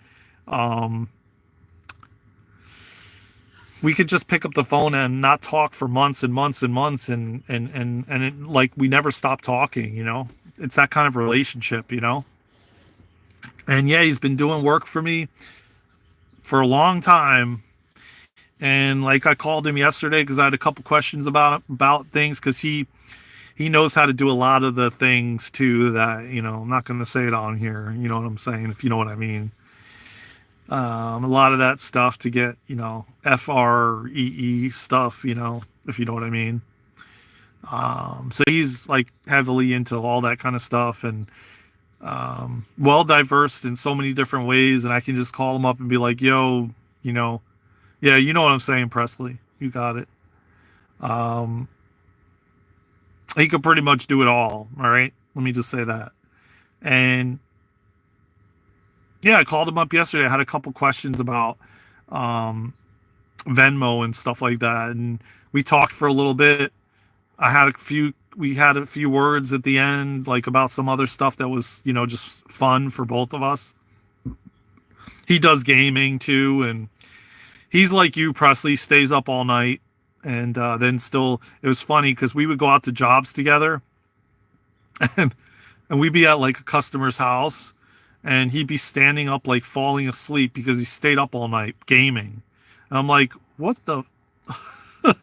we could just pick up the phone and not talk for months and months and months, and it, like, we never stop talking, you know. It's that kind of relationship, you know. And yeah, he's been doing work for me for a long time. And like, I called him yesterday because I had a couple questions about things, because he knows how to do a lot of the things too that, you know, I'm not going to say it on here, you know what I'm saying, if you know what I mean. A lot of that stuff to get, you know, FREE stuff, you know, if you know what I mean. So he's like heavily into all that kind of stuff, and well diverse in so many different ways. And I can just call him up and be like, yo, you know, yeah, you know what I'm saying, Presley, you got it. He could pretty much do it all right, let me just say that. And yeah, I called him up yesterday. I had a couple questions about Venmo and stuff like that, and we talked for a little bit. We had a few words at the end, like about some other stuff that was, you know, just fun for both of us. He does gaming too, and he's like you, Presley, stays up all night. And then still, it was funny because we would go out to jobs together, and we'd be at like a customer's house, and he'd be standing up, like falling asleep because he stayed up all night gaming. And I'm like, what the? I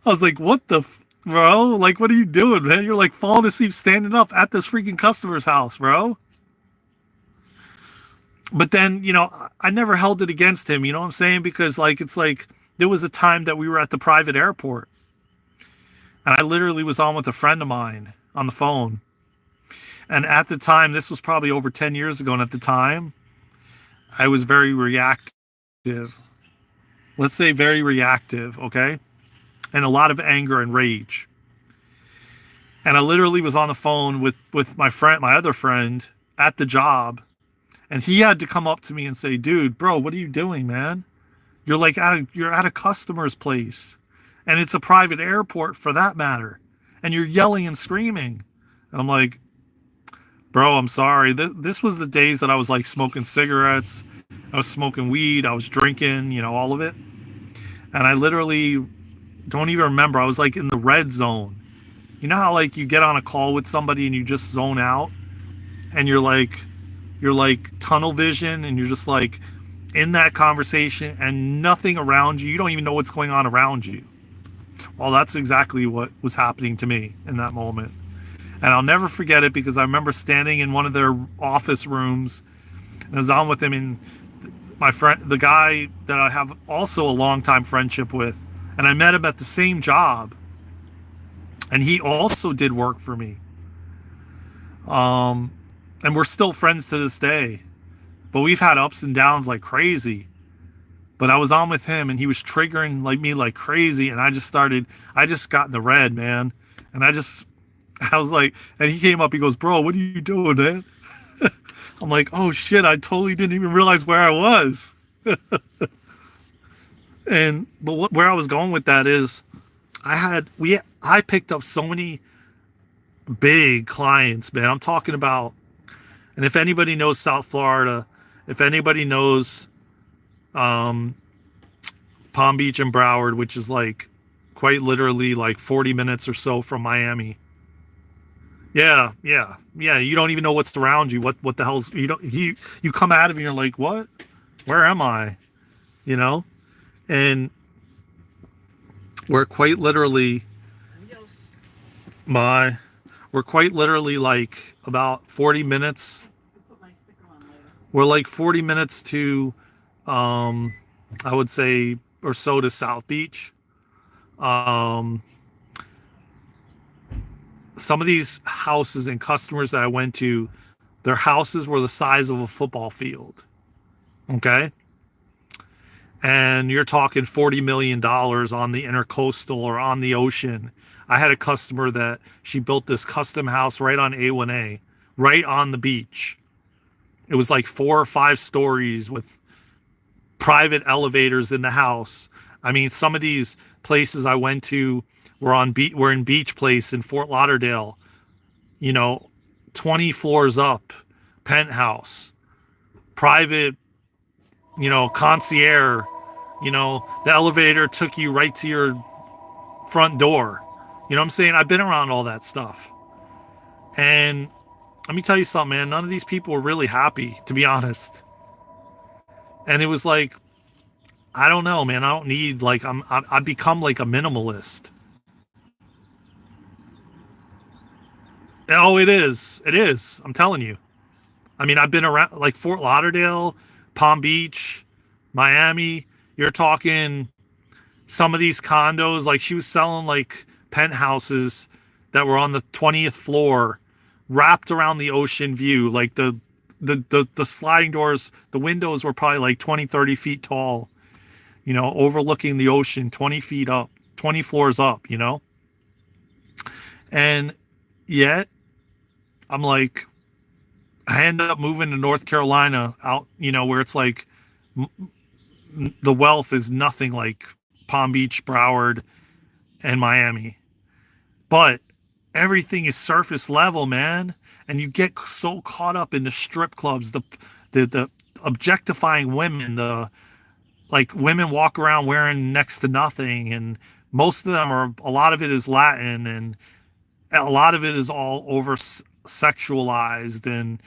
was like, what the, bro? Like, what are you doing, man? You're like falling asleep standing up at this freaking customer's house, bro. But then, you know, I never held it against him, you know what I'm saying? Because like, it's like, there was a time that we were at the private airport, and I literally was on with a friend of mine on the phone. And at the time, this was probably over 10 years ago, and at the time, I was very reactive. Let's say very reactive, okay? And a lot of anger and rage. And I literally was on the phone with my other friend at the job, and he had to come up to me and say, dude, bro, what are you doing, man? You're like you're at a customer's place, and it's a private airport for that matter, and you're yelling and screaming. And I'm like, bro, I'm sorry. This was the days that I was like smoking cigarettes, I was smoking weed, I was drinking, you know, all of it. And I literally don't even remember. I was like in the red zone. You know how like you get on a call with somebody and you just zone out, and you're like tunnel vision, and you're just like in that conversation and nothing around you. You don't even know what's going on around you. Well, that's exactly what was happening to me in that moment. And I'll never forget it, because I remember standing in one of their office rooms, and I was on with him, and my friend, the guy that I have also a long time friendship with, and I met him at the same job, and he also did work for me. And we're still friends to this day, but we've had ups and downs like crazy. But I was on with him, and he was triggering like me like crazy, and I just got in the red, man. And I was like, and he came up, he goes, bro, what are you doing, man? I'm like, oh shit, I totally didn't even realize where I was. But where I was going with that is, I picked up so many big clients, man. I'm talking about, and if anybody knows South Florida, if anybody knows Palm Beach and Broward, which is like quite literally like 40 minutes or so from Miami. Yeah. You don't even know what's around you. What the hell's, you come out of it and you're like, what? Where am I? You know? And we're quite literally like about 40 minutes. We're like 40 minutes to, I would say, or so, to South Beach. Some of these houses and customers that I went to, their houses were the size of a football field. Okay. And you're talking $40 million on the intercoastal or on the ocean. I had a customer that she built this custom house right on A1A, right on the beach. It was like 4 or 5 stories with private elevators in the house. I mean, some of these places I went to were in Beach Place in Fort Lauderdale, 20 floors up, penthouse, private, concierge, You know, the elevator took you right to your front door. You know what I'm saying? I've been around all that stuff. And let me tell you something, man. None of these people were really happy, to be honest. And it was like, I don't know, man. I don't need, like, I've become like a minimalist. Oh, it is. It is. I'm telling you. I mean, I've been around like Fort Lauderdale, Palm Beach, Miami. You're talking some of these condos, like she was selling like penthouses that were on the 20th floor, wrapped around the ocean view. Like the sliding doors, the windows were probably like 20, 30 feet tall, you know, overlooking the ocean, 20 feet up, 20 floors up, you know? And yet I'm like, I end up moving to North Carolina out, you know, where it's like the wealth is nothing like Palm Beach, Broward, and Miami. But everything is surface level, man. And you get so caught up in the strip clubs, the objectifying women, the like women walk around wearing next to nothing, and most of them are, a lot of it is Latin, and a lot of it is all over sexualized, and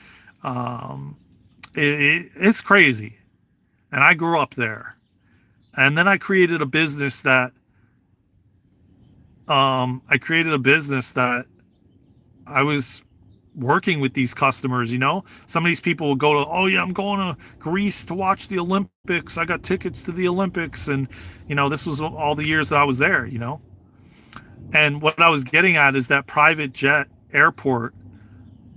it's crazy. And I grew up there, and then I created a business that I was working with these customers, you know. Some of these people will go to, oh yeah, I'm going to Greece to watch the Olympics. I got tickets to the Olympics. And, you know, this was all the years that I was there, you know. And what I was getting at is that private jet airport,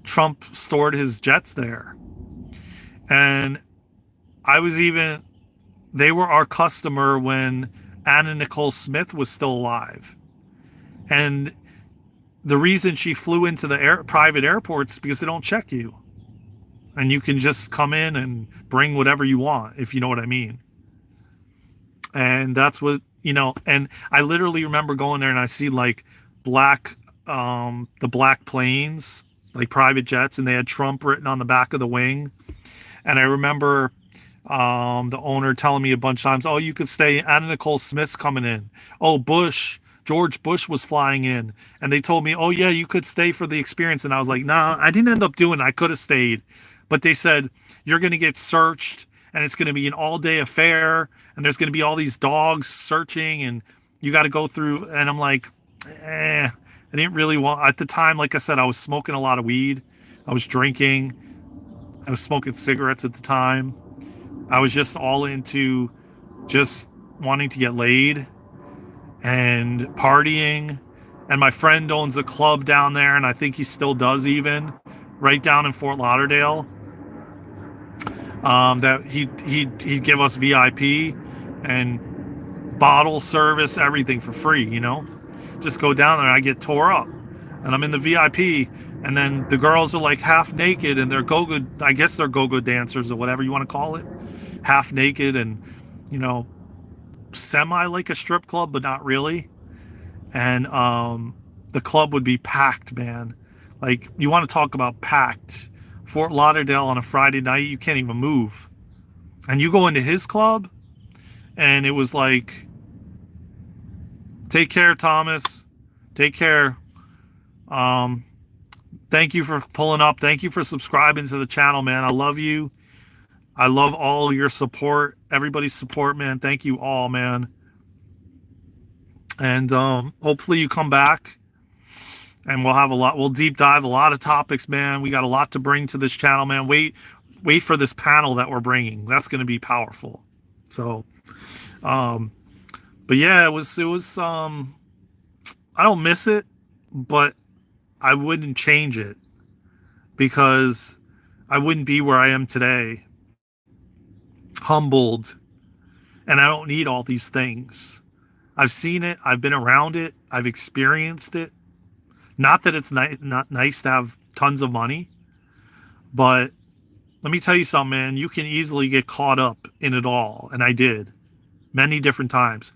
Trump stored his jets there. And they were our customer when Anna Nicole Smith was still alive. And the reason she flew into the private airports is because they don't check you. And you can just come in and bring whatever you want, if you know what I mean. And that's what, you know, and I literally remember going there and I see like the black planes, like private jets, and they had Trump written on the back of the wing. And I remember the owner telling me a bunch of times, oh, you could stay, Anna Nicole Smith's coming in. Oh, George Bush was flying in, and they told me, oh yeah, you could stay for the experience. And I was like, nah, I didn't end up doing it. I could have stayed, but they said, you're going to get searched, and it's going to be an all-day affair, and there's going to be all these dogs searching, and you got to go through. And I'm like, I didn't really want, at the time, like I said, I was smoking a lot of weed, I was drinking, I was smoking cigarettes at the time. I was just all into just wanting to get laid and partying. And my friend owns a club down there, and I think he still does, even right down in Fort Lauderdale. That he'd give us VIP and bottle service, everything for free, you know. Just go down there and I get tore up, and I'm in the VIP, and then the girls are like half naked, and they're I guess they're go-go dancers or whatever you want to call it, half naked, and, you know, semi like a strip club, but not really. And the club would be packed, man. Like, you want to talk about packed. Fort Lauderdale on a Friday night, you can't even move. And you go into his club, and it was like, take care, Thomas. Take care. Thank you for pulling up. Thank you for subscribing to the channel, man. I love you. I love all your support, everybody's support, man. Thank you all, man. And hopefully you come back, and we'll deep dive a lot of topics, man. We got a lot to bring to this channel, man. Wait for this panel that we're bringing. That's going to be powerful. So, but yeah, it was, I don't miss it, but I wouldn't change it, because I wouldn't be where I am today, humbled, and I don't need all these things. I've seen it. I've been around it. I've experienced it. Not that it's not nice to have tons of money, but let me tell you something, man. You can easily get caught up in it all, and I did many different times.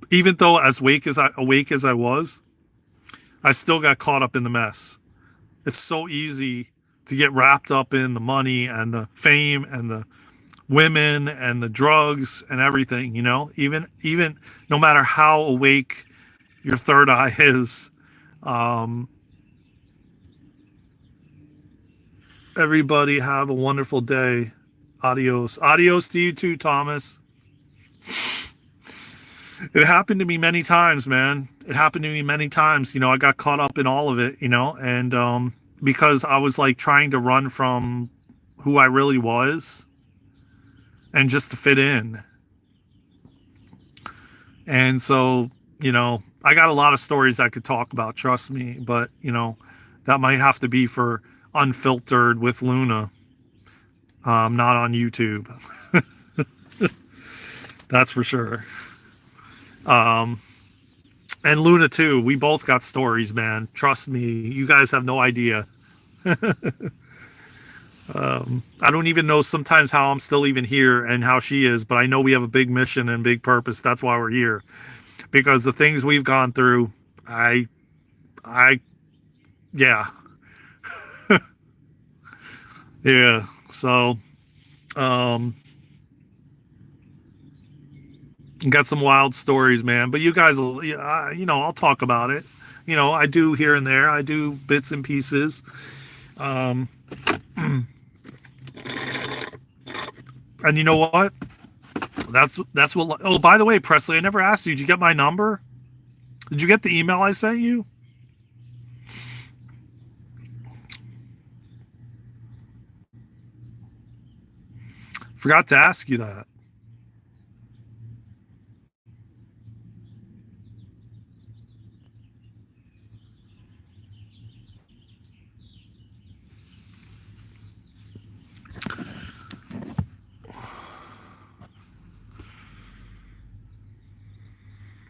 Even though as awake as I was, I still got caught up in the mess. It's so easy to get wrapped up in the money and the fame and the women and the drugs and everything, even no matter how awake your third eye is. Everybody have a wonderful day. Adios. Adios to you too, Thomas. It happened to me many times, man. It happened to me many times. I got caught up in all of it, and because I was like trying to run from who I really was and just to fit in. And so, I got a lot of stories I could talk about, trust me, but, that might have to be for Unfiltered with Luna, not on YouTube. That's for sure. And Luna too. We both got stories, man. Trust me. You guys have no idea. I don't even know sometimes how I'm still even here and how she is, but I know we have a big mission and big purpose. That's why we're here. Because the things we've gone through, yeah. Yeah. So, got some wild stories, man. But you guys will, I'll talk about it. I do here and there. I do bits and pieces. And you know what? That's what. Oh, by the way, Presley, I never asked you. Did you get my number? Did you get the email I sent you? Forgot to ask you that.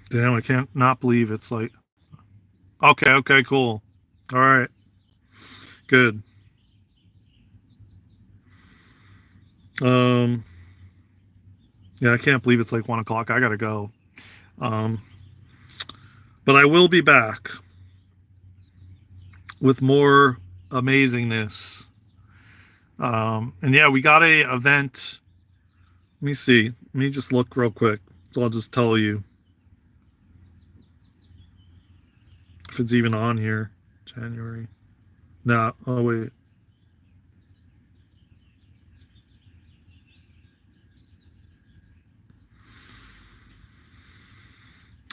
Damn, I can't not believe it's like. Okay, cool. All right. Good. Yeah, I can't believe it's like 1 o'clock. I gotta go. But I will be back with more amazingness. And yeah, we got a event. Let me see. Let me just look real quick. So I'll just tell you if it's even on here. January. No. Oh wait.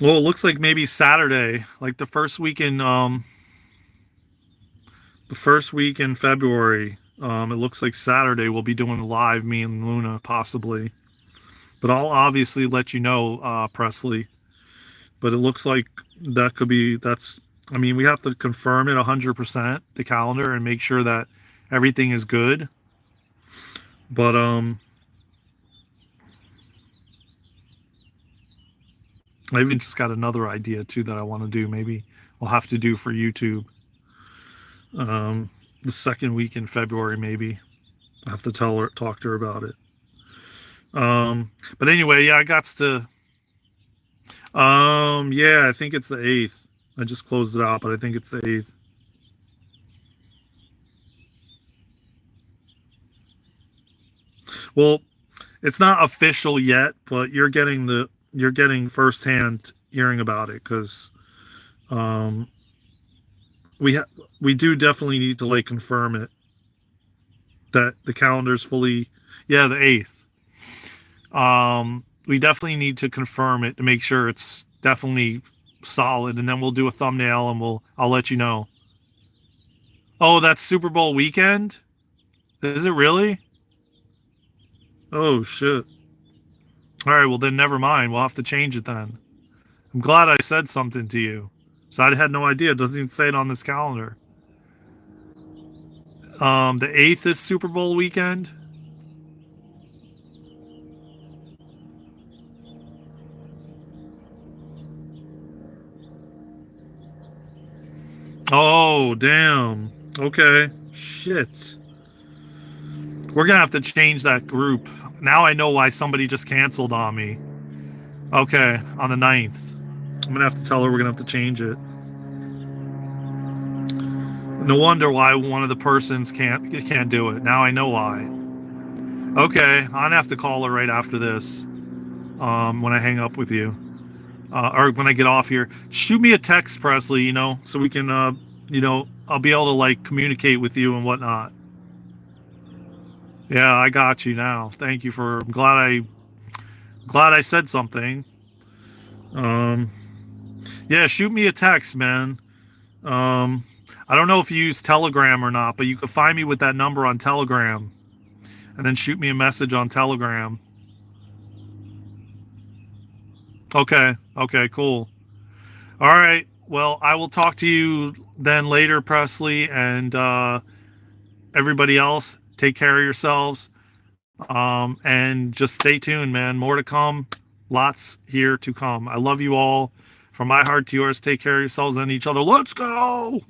Well, it looks like maybe Saturday, like the first week in February. It looks like Saturday we'll be doing live, me and Luna, possibly. But I'll obviously let you know, Presley. But it looks like that could be, we have to confirm it 100%, the calendar, and make sure that everything is good. But, I even just got another idea too that I want to do. Maybe I'll have to do for YouTube. The second week in February, maybe. I have to talk to her about it. But anyway, yeah, I got to. Yeah, I think it's the 8th. I just closed it out, but I think it's the 8th. Well, it's not official yet, but you're getting firsthand hearing about it because we do definitely need to like confirm it that the calendar's fully, yeah, the 8th. We definitely need to confirm it to make sure it's definitely solid, and then we'll do a thumbnail and I'll let you know. Oh, that's Super Bowl weekend? Is it really? Oh shit. All right, well then never mind. We'll have to change it then. I'm glad I said something to you. So I had no idea. It doesn't even say it on this calendar. The 8th is Super Bowl weekend. Oh, damn. Okay. Shit. We're going to have to change that group. Now I know why somebody just canceled on me. Okay, on the 9th. I'm going to have to tell her we're going to have to change it. No wonder why one of the persons can't do it. Now I know why. Okay, I'm gonna have to call her right after this. When I hang up with you, or when I get off here, shoot me a text, Presley. You know, so we can, I'll be able to like communicate with you and whatnot. Yeah, I got you now. Thank you for. I'm glad I said something. Yeah, shoot me a text, man. I don't know if you use Telegram or not, but you can find me with that number on Telegram, and then shoot me a message on Telegram. Okay, cool. All right. Well, I will talk to you then later, Presley, and everybody else. Take care of yourselves, and just stay tuned, man. More to come. Lots here to come. I love you all. From my heart to yours, take care of yourselves and each other. Let's go!